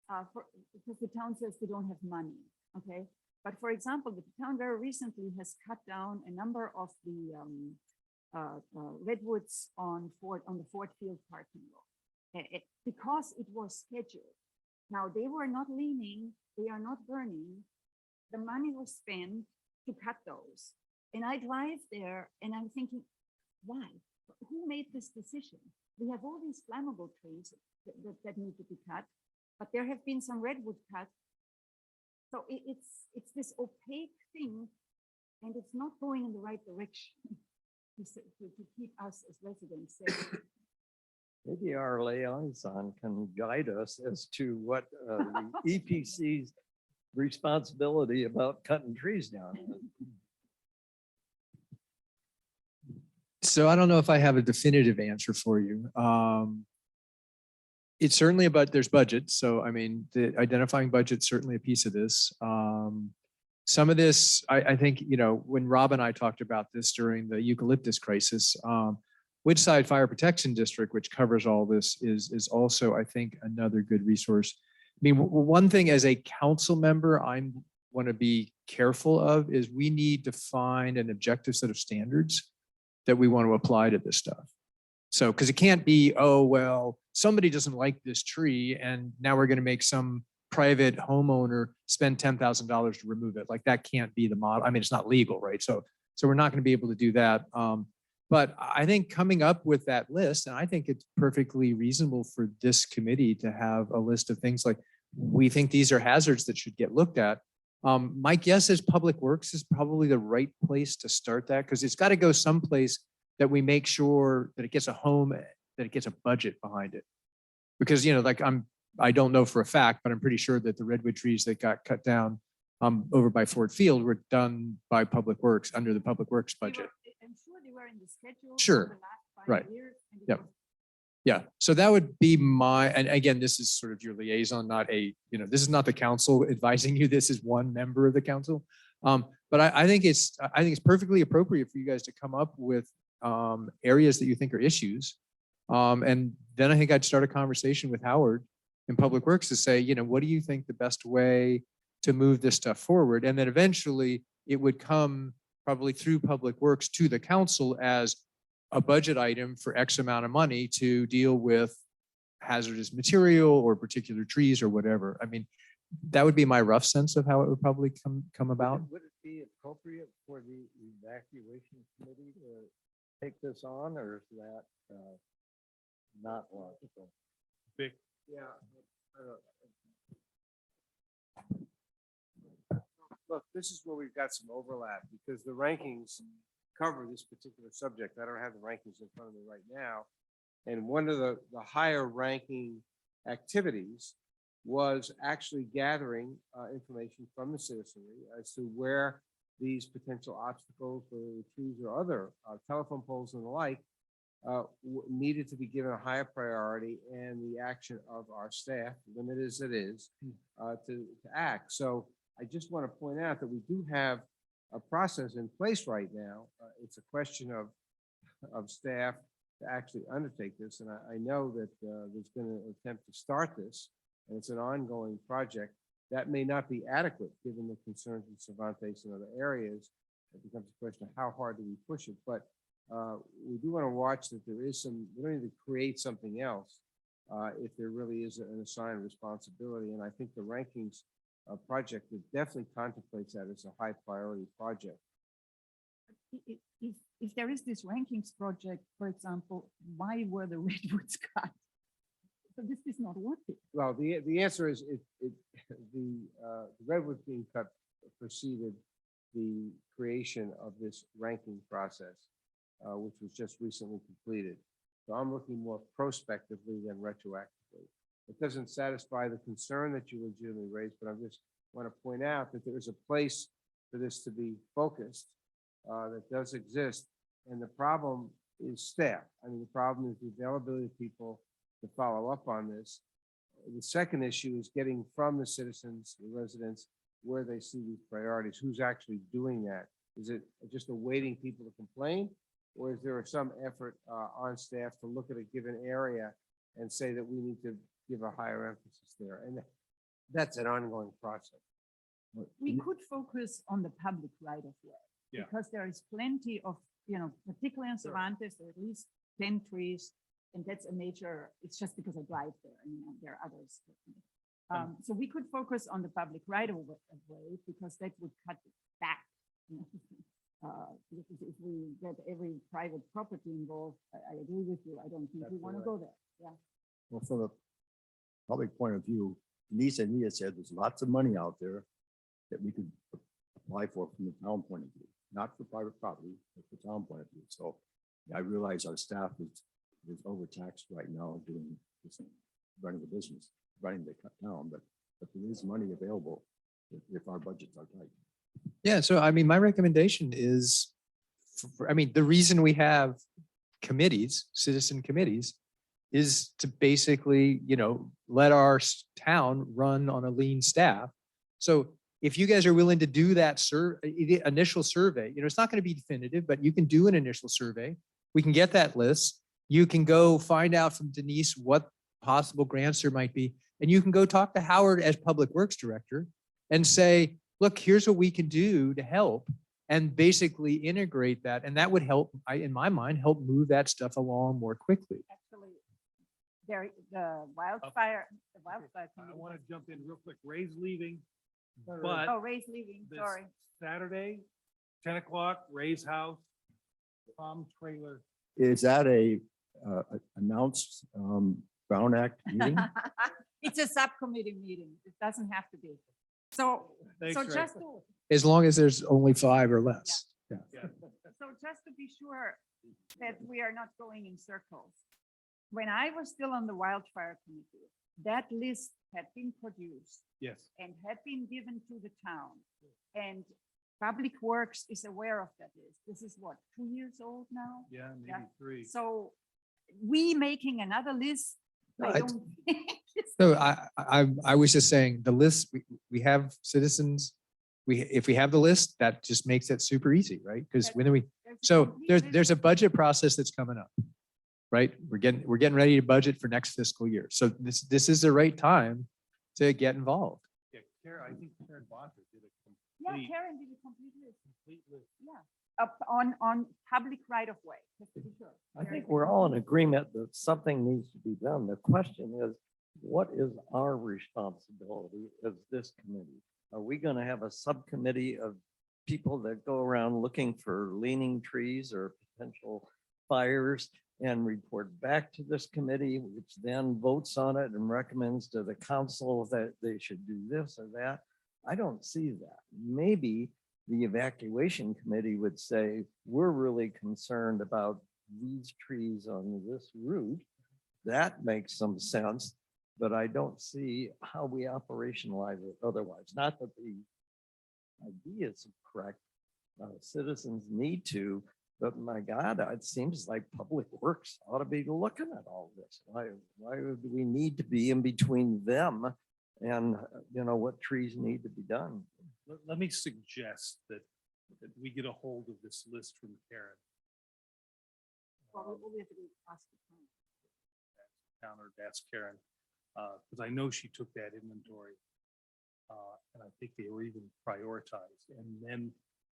because the town says they don't have money, okay? But for example, the town very recently has cut down a number of the redwoods on the Ford Field parking lot, because it was scheduled. Now, they were not leaning, they are not burning. The money was spent to cut those. And I drive there and I'm thinking, why? Who made this decision? We have all these flammable trees that need to be cut, but there have been some redwood cut. So it's this opaque thing, and it's not going in the right direction to keep us as residents safe. Maybe our liaison can guide us as to what the EPC's responsibility about cutting trees down is. So I don't know if I have a definitive answer for you. It's certainly about, there's budget. So, I mean, the identifying budget's certainly a piece of this. Some of this, I think, you know, when Rob and I talked about this during the eucalyptus crisis, Woodside Fire Protection District, which covers all this, is also, I think, another good resource. I mean, one thing as a council member, I want to be careful of is we need to find an objective set of standards that we want to apply to this stuff. So, because it can't be, oh, well, somebody doesn't like this tree and now we're going to make some private homeowner spend $10,000 to remove it. Like that can't be the model. I mean, it's not legal, right? So we're not going to be able to do that. But I think coming up with that list, and I think it's perfectly reasonable for this committee to have a list of things like, we think these are hazards that should get looked at. My guess is Public Works is probably the right place to start that, because it's got to go someplace that we make sure that it gets a home, that it gets a budget behind it. Because, you know, like I don't know for a fact, but I'm pretty sure that the redwood trees that got cut down over by Ford Field were done by Public Works under the Public Works budget. I'm sure they were in the schedule. Sure. For the last 5 Right. years, and it Yep. was Yeah, so that would be my, and again, this is sort of your liaison, not a, you know, this is not the council advising you. This is one member of the council. But I think it's perfectly appropriate for you guys to come up with areas that you think are issues. And then I think I'd start a conversation with Howard in Public Works to say, you know, what do you think the best way to move this stuff forward? And then eventually it would come probably through Public Works to the council as a budget item for X amount of money to deal with hazardous material or particular trees or whatever. I mean, that would be my rough sense of how it would probably come about. Would it be appropriate for the evacuation committee to take this on, or is that not logical? Yeah. Look, this is where we've got some overlap because the rankings cover this particular subject. I don't have the rankings in front of me right now. And one of the higher ranking activities was actually gathering information from the citizenry as to where these potential obstacles, whether the trees or other telephone poles and the like, needed to be given a higher priority, and the action of our staff, limited as it is, to act. So I just want to point out that we do have a process in place right now. It's a question of staff to actually undertake this. And I know that there's been an attempt to start this, and it's an ongoing project. That may not be adequate given the concerns in Cervantes and other areas. It becomes a question of how hard do we push it. But we do want to watch that there is some, we don't need to create something else if there really is an assigned responsibility. And I think the rankings project that definitely contemplates that as a high priority project. if there is this rankings project, for example, why were the redwoods cut? So this is not working. Well, the answer is the redwood being cut preceded the creation of this ranking process, which was just recently completed. So I'm looking more prospectively than retroactively. It doesn't satisfy the concern that you legitimately raised, but I just want to point out that there is a place for this to be focused that does exist. And the problem is staff. I mean, the problem is the availability of people to follow up on this. The second issue is getting from the citizens, the residents, where they see these priorities, who's actually doing that. Is it just awaiting people to complain? Or is there some effort on staff to look at a given area and say that we need to give a higher emphasis there? And that's an ongoing process. We could focus on the public right of way. Yeah. Because there is plenty of, particularly in Cervantes, there are at least 10 trees. And that's a major, it's just because I drive there, and there are others. So we could focus on the public right of way because that would cut it back. Because if we get every private property involved, I agree with you. I don't think we want to go there. Yeah. Well, from a public point of view, Denise and Nia said there's lots of money out there that we could apply for from the town point of view, not for private property, but for town point of view. So I realize our staff is overtaxed right now doing this, running the business, running the town, but there is money available if our budgets are tight. Yeah, so I mean, my recommendation is, the reason we have committees, citizen committees, is to basically, let our town run on a lean staff. So if you guys are willing to do that initial survey, it's not going to be definitive, but you can do an initial survey. We can get that list. You can go find out from Denise what possible grants there might be. And you can go talk to Howard as Public Works Director and say, look, here's what we can do to help, and basically integrate that. And that would help, in my mind, help move that stuff along more quickly. Actually, the wildfire I committee. want to jump in real quick. Ray's leaving, Oh, but Ray's leaving, this sorry. Saturday, 10 o'clock, Ray's house, Tom trailer. Is that a announced Brown Act meeting? It's a subcommittee meeting. It doesn't have to be. So, Thanks, so Ray. just As long as there's only 5 or less. Yeah. So just to be sure that we are not going in circles. When I was still on the wildfire committee, that list had been produced Yes. and had been given to the town. And Public Works is aware of that list. This is what, 2 years old now? Yeah, maybe Yeah. 3. So we making another list, No, I don't think. So I was just saying the list, we have citizens. If we have the list, that just makes it super easy, right? Because when we, so there's a budget process that's coming up, right? We're getting ready to budget for next fiscal year. So this is the right time to get involved. Yeah, I think Karen Bonter did a Yeah, complete, Karen did a complete list. complete list. Yeah, up on public right of way, just to be sure. I think we're all in agreement that something needs to be done. The question is, what is our responsibility as this committee? Are we going to have a subcommittee of people that go around looking for leaning trees or potential fires and report back to this committee, which then votes on it and recommends to the council that they should do this or that? I don't see that. Maybe the evacuation committee would say, we're really concerned about these trees on this route. That makes some sense, but I don't see how we operationalize it otherwise. Not that the idea is correct. Citizens need to, but my God, it seems like Public Works ought to be looking at all this. Why do we need to be in between them and, what trees need to be done? Let me suggest that we get a hold of this list from Karen. Well, we have to ask the town. Town or ask Karen, because I know she took that inventory. And I think they were even prioritized. And then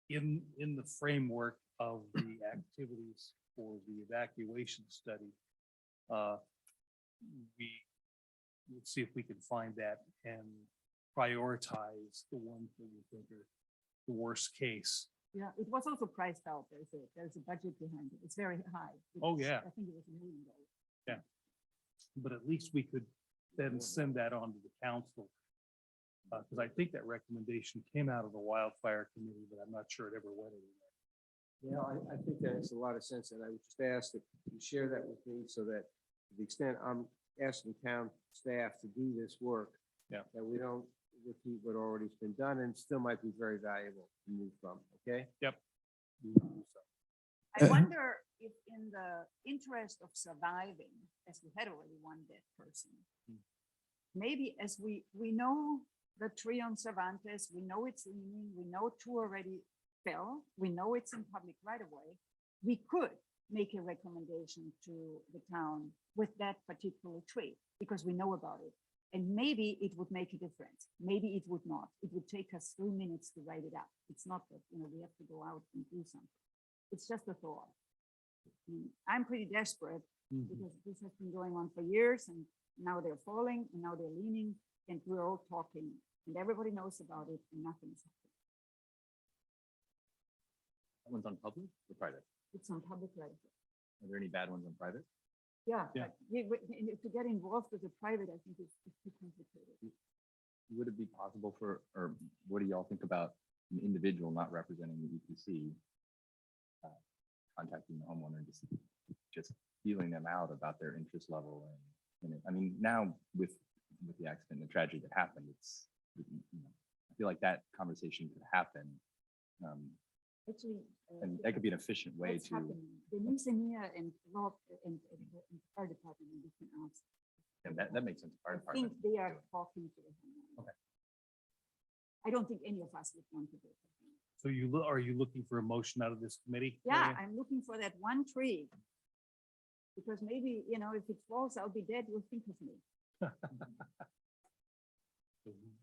in the framework of the activities for the evacuation study, we'll see if we can find that and prioritize the ones that we think are the worst case Yeah, it was also priced out. There's a budget behind it. It's very high. Oh, It's- yeah. I think it was $1 million. But at least we could then send that on to the council. Because I think that recommendation came out of the wildfire committee, but I'm not sure it ever went anywhere. Yeah, I think that makes a lot of sense, and I would just ask that you share that with me so that to the extent I'm asking town staff to do this work. Yeah. That we don't repeat what already has been done and still might be very valuable to move from, okay? Yep. I wonder if in the interest of surviving, as we had already one dead person, maybe as we know the tree on Cervantes, we know it's leaning, we know two already fell, we know it's in public right of way, we could make a recommendation to the town with that particular tree because we know about it. And maybe it would make a difference. Maybe it would not. It would take us 3 minutes to write it up. It's not that, we have to go out and do something. It's just a thought. I'm pretty desperate because this has been going on for years and now they're falling and now they're leaning and we're all talking and everybody knows about it and nothing's happening. That one's on public or private? It's on public record. Are there any bad ones on private? Yeah, Yeah. but to get involved with the private, I think it's too complicated. Would it be possible for, or what do y'all think about an individual not representing the EPC contacting the homeowner and just feeling them out about their interest level and I mean, now with the accident and the tragedy that happened, it's, I feel like that conversation could happen. Actually. And that could be an efficient way What's to, happening? The engineer and Rob and fire department and different ask. and that makes sense. Fire I think department. they are talking to the homeowner. Okay. I don't think any of us would want to do it. So are you looking for a motion out of this committee? Yeah, Maria? I'm looking for that one tree. Because maybe, if it falls, I'll be dead, you'll think of me.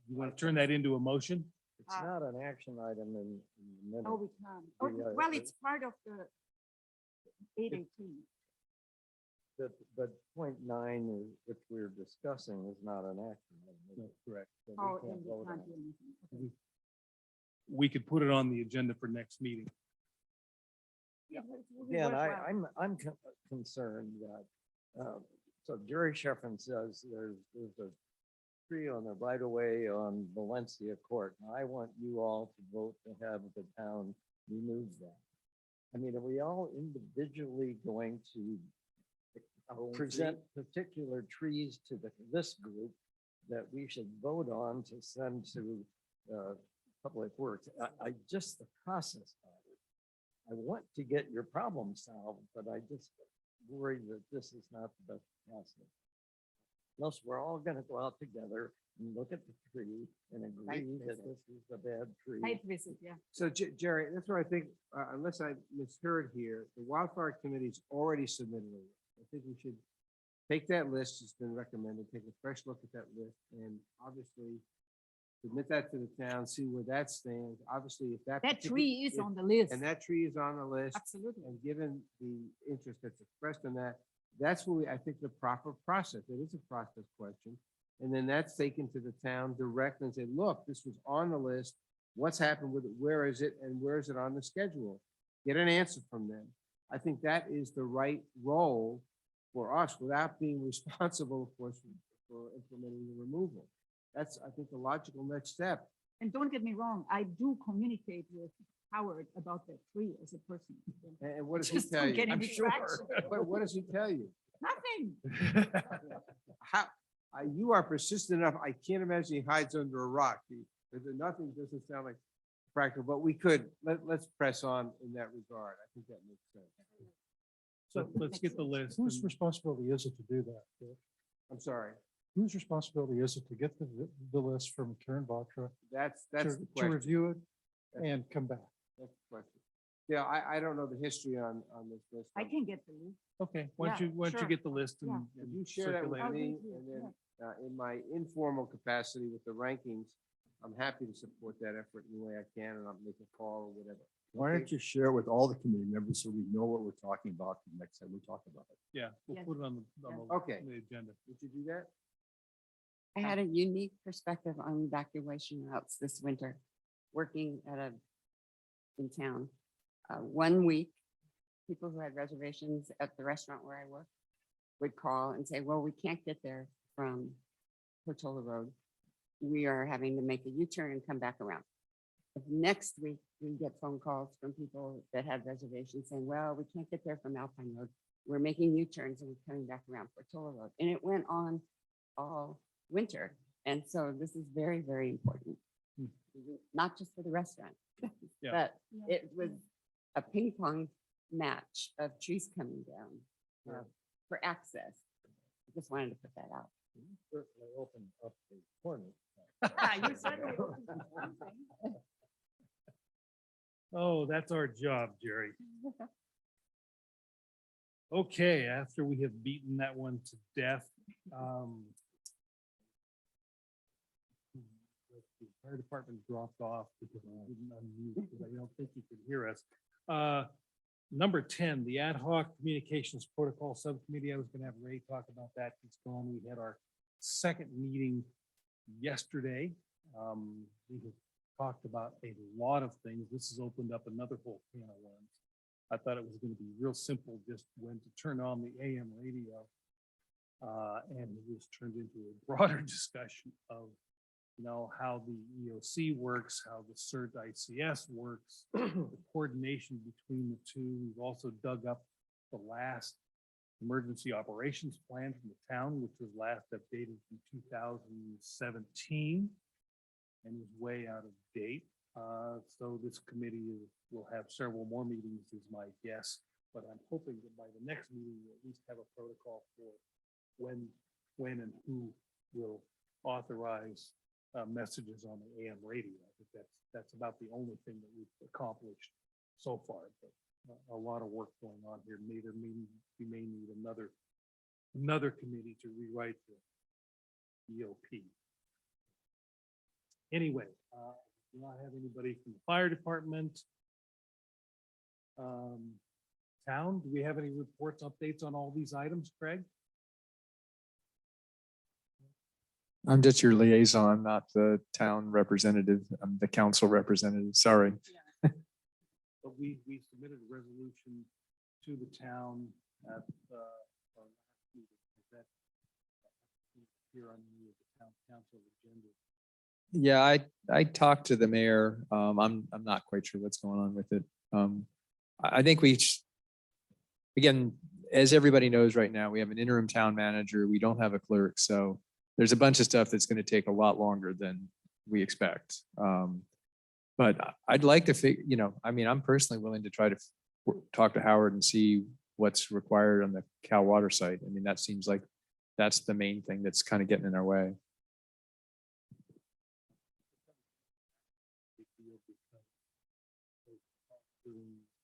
You want to turn that into a motion? It's not an action item in the minute. Oh, we can. Oh, Yeah, well, it's part of the 818. But point 9 is, which we're discussing, is not an action item. is it? Correct. So we Oh, can't and we vote on can't it. do anything. Okay. We could put it on the agenda for next meeting. Yeah, but it will be Yeah, and worthwhile. I'm concerned that, so Jerry Sheffrin says there's a tree on the right of way on Valencia Court. And I want you all to vote to have the town remove that. I mean, are we all individually going to present particular trees to this group that we should vote on to send to Public Works? I just, the process of it. I want to get your problem solved, but I just worry that this is not the best process. Unless we're all gonna go out together and look at the tree and agree that visit. this is a bad tree. Site visit, yeah. So Jerry, that's what I think, unless I misheard here, the wildfire committee's already submitted a list. I think we should take that list, it's been recommended, take a fresh look at that list and obviously submit that to the town, see where that stands. Obviously, if that. That particular- tree is if- on the list. And that tree is on the list. Absolutely. And given the interest that's expressed in that, that's what I think the proper process, it is a process question. And then that's taken to the town directly and say, look, this was on the list. What's happened with it? Where is it? And where is it on the schedule? Get an answer from them. I think that is the right role for us without being responsible, of course, for implementing the removal. That's, I think, the logical next step. And don't get me wrong, I do communicate with Howard about that tree as a person. And what does he Just tell don't you? get any I'm sure. traction. What does he tell you? Nothing. How, you are persistent enough. I can't imagine he hides under a rock. Nothing doesn't sound like practical, but we could, let's press on in that regard. I think that makes sense. So let's get the list. Whose and- responsibility is it to do that? Bill? I'm sorry. Whose responsibility is it to get the list from Karen Batra That's to the question. review it and come back? That's the question. Yeah, I don't know the history on this list. I can get the list. Okay, why don't Yeah, you sure. get the list Yeah. and Could and you share that with circulate it? me? I'll do it, And then in my informal capacity with the rankings, I'm happy to support that effort any way I can and I'll make a call or whatever. Why don't you share it with all the committee members so we know what we're talking about the next time we talk about it? Yeah, we'll Yes. put it on the Okay. the agenda. Would you do that? I had a unique perspective on evacuation routes this winter, working at a in town. 1 week, people who had reservations at the restaurant where I work would call and say, well, we can't get there from Portola Road. We are having to make a U-turn and come back around. The next week, we get phone calls from people that had reservations saying, well, we can't get there from Alpine Road. We're making U-turns and we're coming back around Portola Road. And it went on all winter. And so this is very, very important, not just for the restaurant, Yeah. but it was a ping pong match of trees coming down for access. I just wanted to put that out. Certainly open up the corner. You certainly opened something. Oh, that's our job, Jerry. Okay, after we have beaten that one to death. The fire department dropped off because I didn't unmute, because I don't think you could hear us. Number 10, the ad hoc communications protocol subcommittee. I was gonna have Ray talk about that. He's gone. We had our second meeting yesterday. We have talked about a lot of things. This has opened up another whole can of worms. I thought it was going to be real simple, just when to turn on the AM radio. And it was turned into a broader discussion of, how the EOC works, how the CERT ICS works, the coordination between the two. We've also dug up the last emergency operations plan from the town, which was last updated in 2017 and is way out of date. So this committee will have several more meetings is my guess, but I'm hoping that by the next meeting, we'll at least have a protocol for when and who will authorize messages on the AM radio. I think that's about the only thing that we've accomplished so far, but a lot of work going on here. We may need another committee to rewrite the EOP. Anyway, do not have anybody from the fire department. Town, do we have any reports, updates on all these items, Craig? I'm just your liaison, not the town representative. I'm the council representative. Sorry. But we submitted a resolution to the town at our last meeting. Is that here on the town council agenda? Yeah, I talked to the mayor. I'm not quite sure what's going on with it. I think again, as everybody knows right now, we have an interim town manager. We don't have a clerk, so there's a bunch of stuff that's going to take a lot longer than we expect. But I'd like to I'm personally willing to try to talk to Howard and see what's required on the Cal Water site. I mean, that seems like that's the main thing that's kind of getting in our way.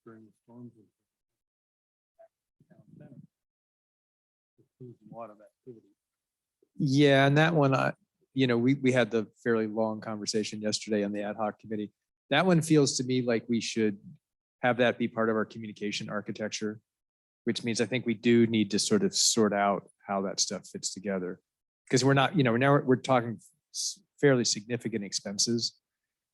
During the storms. A lot of activity. Yeah, and that one, we had the fairly long conversation yesterday on the ad hoc committee. That one feels to me like we should have that be part of our communication architecture, which means I think we do need to sort of sort out how that stuff fits together. Because we're not, now we're talking fairly significant expenses.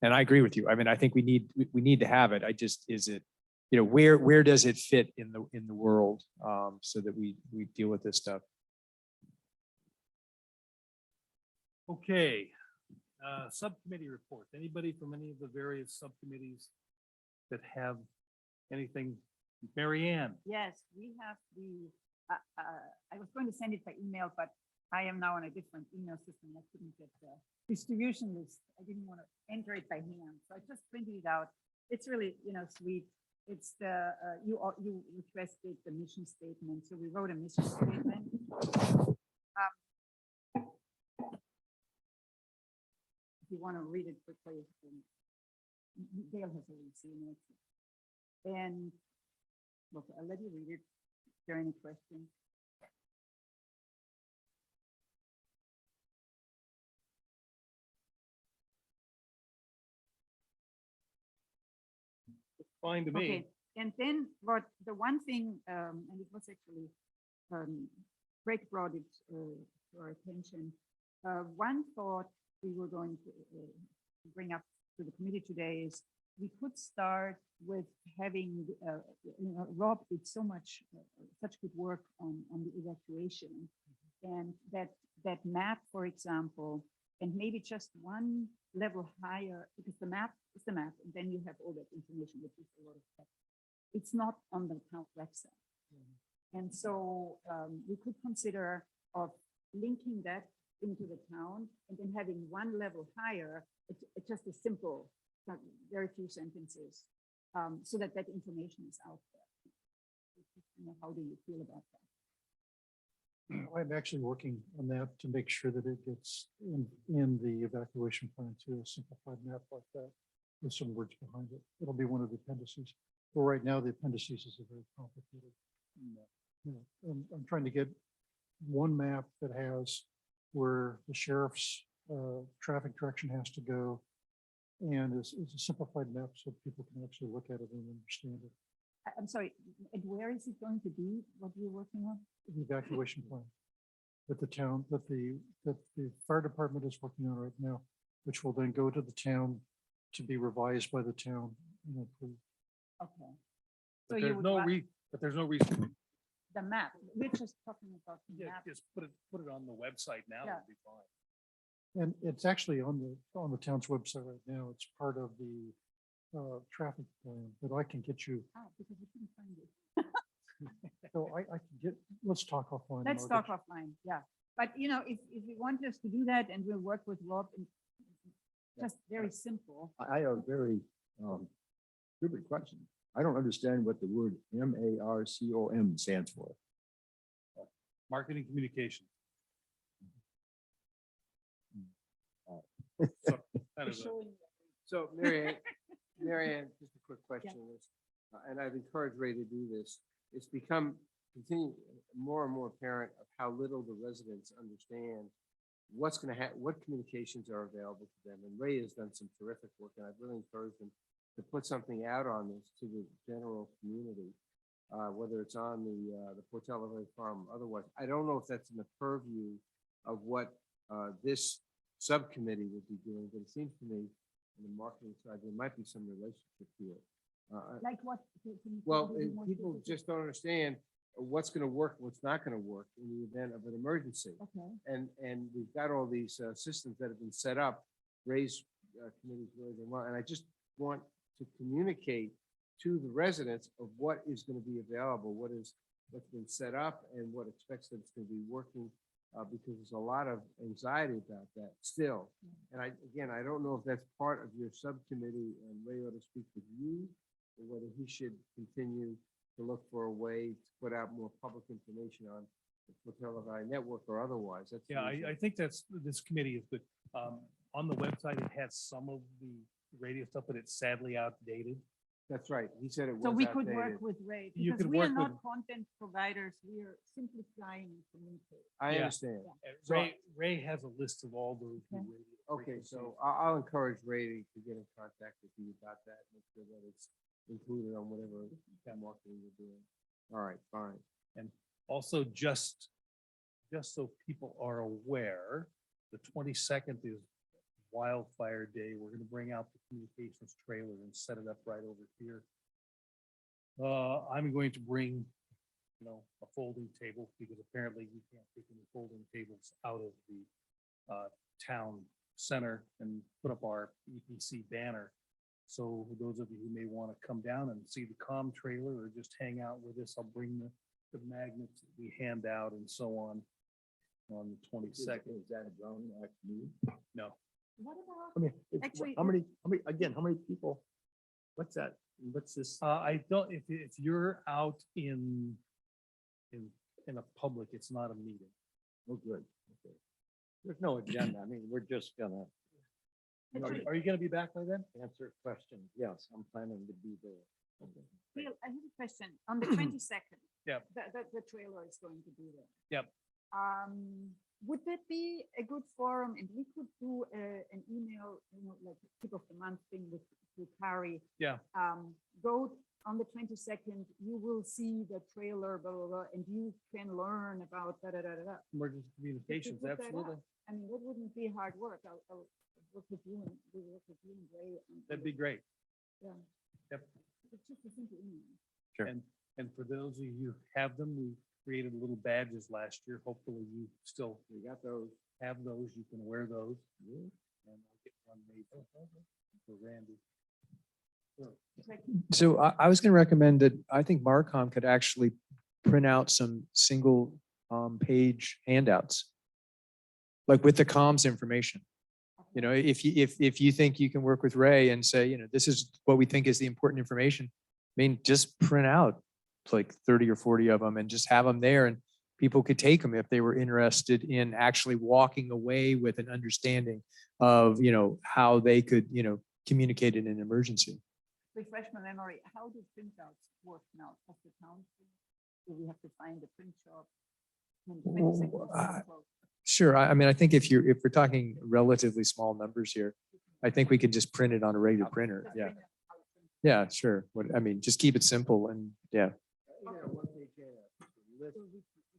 And I agree with you. I mean, I think we need to have it. Is it, where does it fit in the world so that we deal with this stuff? Okay, subcommittee reports. Anybody from any of the various subcommittees that have anything? Mary Ann? Yes, we have I was going to send it by email, but I am now on a different email system. I couldn't get the distribution list. I didn't want to enter it by hand, so I just printed it out. It's really, sweet. It's you requested the mission statement, so we wrote a mission statement. If you want to read it quickly, Dale has already seen it. And look, I'll let you read it. Is there any questions? Fine to me. Okay, and then the one thing, and it was actually, Greg brought it to our attention. One thought we were going to bring up to the committee today is we could start with having, Rob did so much, such good work on the evacuation. And that map, for example, and maybe just one level higher, because the map is the map, and then you have all that information, which is a lot of text. It's not on the town website. And so we could consider of linking that into the town and then having one level higher, it's just a simple, very few sentences, so that that information is out there. How do you feel about that? I'm actually working on that to make sure that it gets in the evacuation plan to a simplified map like that with some words behind it. It'll be one of the appendices. But right now, the appendices is a very complicated. I'm trying to get one map that has where the sheriff's traffic direction has to go. And it's a simplified map so people can actually look at it and understand it. I'm sorry, and where is it going to be? What you're working on? The evacuation plan that the town, that the fire department is working on right now, which will then go to the town to be revised by the town. And approved. Okay. But there's no reason. The map, we're just talking about the map. Just put it on the website now, Yeah. it'll be fine. And it's actually on the town's website right now. It's part of the traffic plan, but I can get you, Because we couldn't find it. so I can get, let's talk offline. and Let's I'll talk get offline, yeah. But if you want us to do that and we'll work with Rob, and just very simple. I have a very stupid question. I don't understand what the word MARCOM stands for. Marketing communication. So Mary Ann, just a quick question on this, and I've encouraged Ray to do this. It's become more and more apparent of how little the residents understand what's going to happen, what communications are available to them. And Ray has done some terrific work, and I've really encouraged him to put something out on this to the general community, whether it's on the Port Elevate Farm, otherwise. I don't know if that's in the purview of what this subcommittee would be doing, but it seems to me on the marketing side, there might be some relationship here. Like what? Well, people just don't understand what's going to work, what's not going to work in the event of an emergency. Okay. And we've got all these systems that have been set up, raised committees really done well, and I just want to communicate to the residents of what is going to be available, what's been set up, and what expects that it's going to be working, because there's a lot of anxiety about that still. And I don't know if that's part of your subcommittee, and Ray ought to speak with you, or whether he should continue to look for a way to put out more public information on the Televi network or otherwise. That's the Yeah, issue. I think this committee is good. On the website, it has some of the radio stuff, but it's sadly outdated. That's right. He said it was So we could outdated. work with Ray, You because could we are work not with- content providers, we are simplifying and communicating. I Yeah. understand. And Ray has a list of all those. new Okay. radio Okay, frequencies. so I'll encourage Ray to get in contact with you about that, make sure that it's included on whatever marketing you're doing. All right, fine. Also, just so people are aware, the 22nd is Wildfire Day. We're gonna bring out the communications trailer and set it up right over here. I'm going to bring, a folding table, because apparently you can't take any folding tables out of the town center and put up our EPC banner. So for those of you who may want to come down and see the comm trailer or just hang out with us, I'll bring the magnets that we hand out and so on the 22nd. Is that a drone actually? No, What about, I mean, Actually, how many people? What's that? What's this? I don't, if you're out in a public, it's not a meeting. Oh, good. Okay. There's no agenda. I mean, we're just gonna Are you gonna be back by then? answer questions. Yes, I'm planning to be there. Bill, I have a question, on the 22nd. Yeah. The trailer is going to be there. Yep. Would that be a good forum, and we could do an email, like tip of the month thing with Kari? Yeah. Go on the 22nd, you will see the trailer, blah, blah, blah, and you can learn about da, da, da, da, da. Emergency communications, put that absolutely. I mean, that wouldn't be hard work. I'll work with you and Ray. That'd be great. Yeah. Yep. It's just a simple email. Sure. And for those of you who have them, we created little badges last year. Hopefully you still We got those. have those. You can wear those. And I'll get one made for Randy. So I was going to recommend that I think Marcom could actually print out some single page handouts. Like with the comms information. You know, if you think you can work with Ray and say, you know, this is what we think is the important information. I mean, just print out like 30 or 40 of them and just have them there, and people could take them if they were interested in actually walking away with an understanding of, you know, how they could, you know, communicate in an emergency. Refresh my memory, how do printouts work now? Of the town? Do we have to find a print shop? Sure. I mean, I think if we're talking relatively small numbers here, I think we could just print it on a regular printer. Yeah. Yeah, sure. I mean, just keep it simple and yeah. Yeah, one page handout, list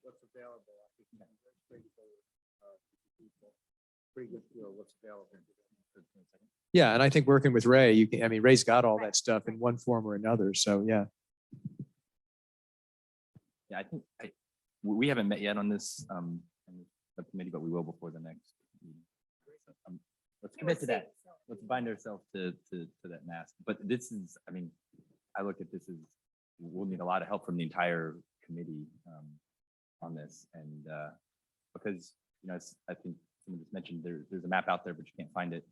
what's available. I think that's very straightforward, to people. Pretty good feel what's available. Yeah. And I think working with Ray, you can, I mean, Ray's got all that stuff in one form or another. So yeah. Yeah, I think we haven't met yet on this subcommittee, but we will before the next meeting. So, let's commit to that. Let's bind ourselves to that mask. But this is, I mean, I look at this as we'll need a lot of help from the entire committee on this, and because you know, I think someone just mentioned there's a map out there, but you can't find it.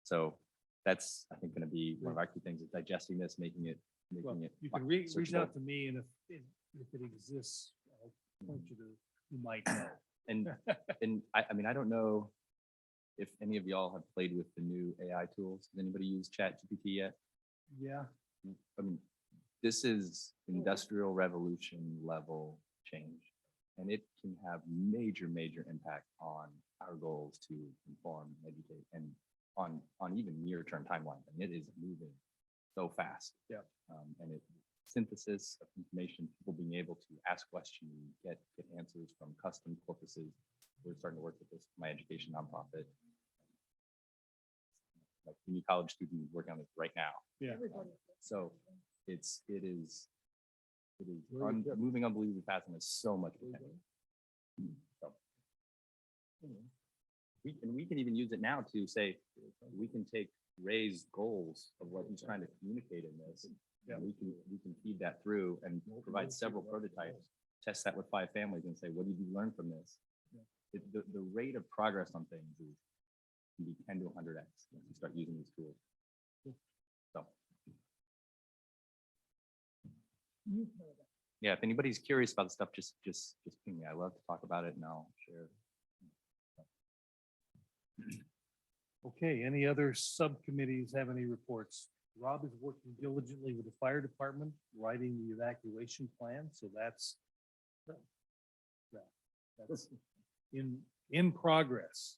So that's, I think, going to be one of our key things is digesting this, making it. You can reach out to me, and if it exists, I'll point you to who might know. And I mean, I don't know if any of y'all have played with the new AI tools. Has anybody used ChatGPT yet? Yeah. I mean, this is industrial revolution level change, and it can have major impact on our goals to inform, educate, and on even near-term timelines. And it is moving so fast. Yeah. And it synthesis of information, people being able to ask questions, get answers from custom corpuses. We're starting to work with this, my education nonprofit. Like community college student working on it right now. Yeah. So it is moving unbelievably fast, and there's so much potential. So we can even use it now to say we can take Ray's goals of what he's trying to communicate in this. Yeah. We can feed that through and provide several prototypes, test that with 5 families, and say, what did you learn from this? Yeah. The rate of progress on things can be 10 to 100x once you start using these tools. So. Yeah, if anybody's curious about the stuff, just ping me. I love to talk about it, and I'll share. Okay, any other subcommittees have any reports? Rob is working diligently with the fire department, writing the evacuation plan, so that's in progress.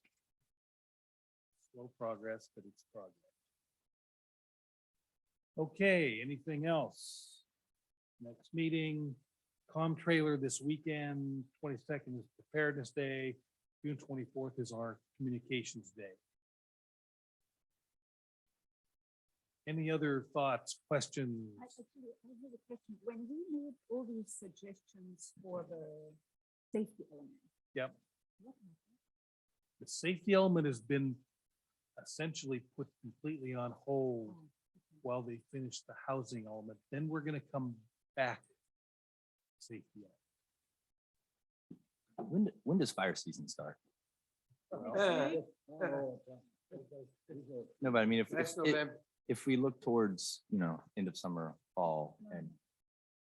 Slow progress, but it's progress. Okay, anything else? Next meeting, trailer this weekend, 22nd is Preparedness Day, June 24th is our Communications Day. Any other thoughts, questions? I have a question. When we made all these suggestions for the safety element. Yep. What happened? The safety element has been essentially put completely on hold while they finish the housing element. Then we're going to come back. Safety element. When does fire season start? No, but I mean, Next November. if we look towards, you know, end of summer, fall, and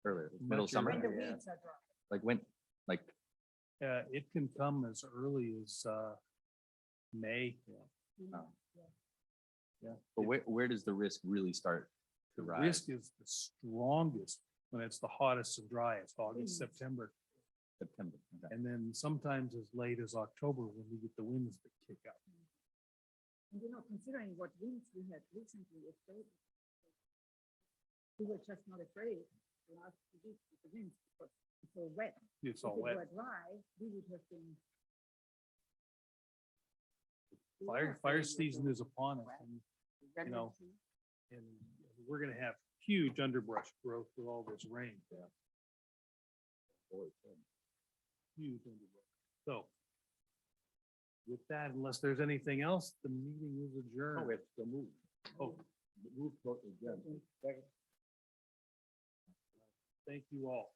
earlier, middle of summer, When the weeds are dry. like when, like, It can come as early as May. yeah, but where does the risk really start to The rise? risk is the strongest when it's the hottest and driest, August, September, September. Okay. and then sometimes as late as October when we get the winds that kick up. And you know, considering what winds we had recently, we were just not afraid last week with the winds because it's all wet. It's all If it wet. were dry, we would have been. Fire season is upon us, and you know, and we're gonna have huge underbrush growth with all this rain. Huge underbrush. So with that, unless there's anything else, the meeting is adjourned. we have to move. Oh, Move to adjourn. thank you all.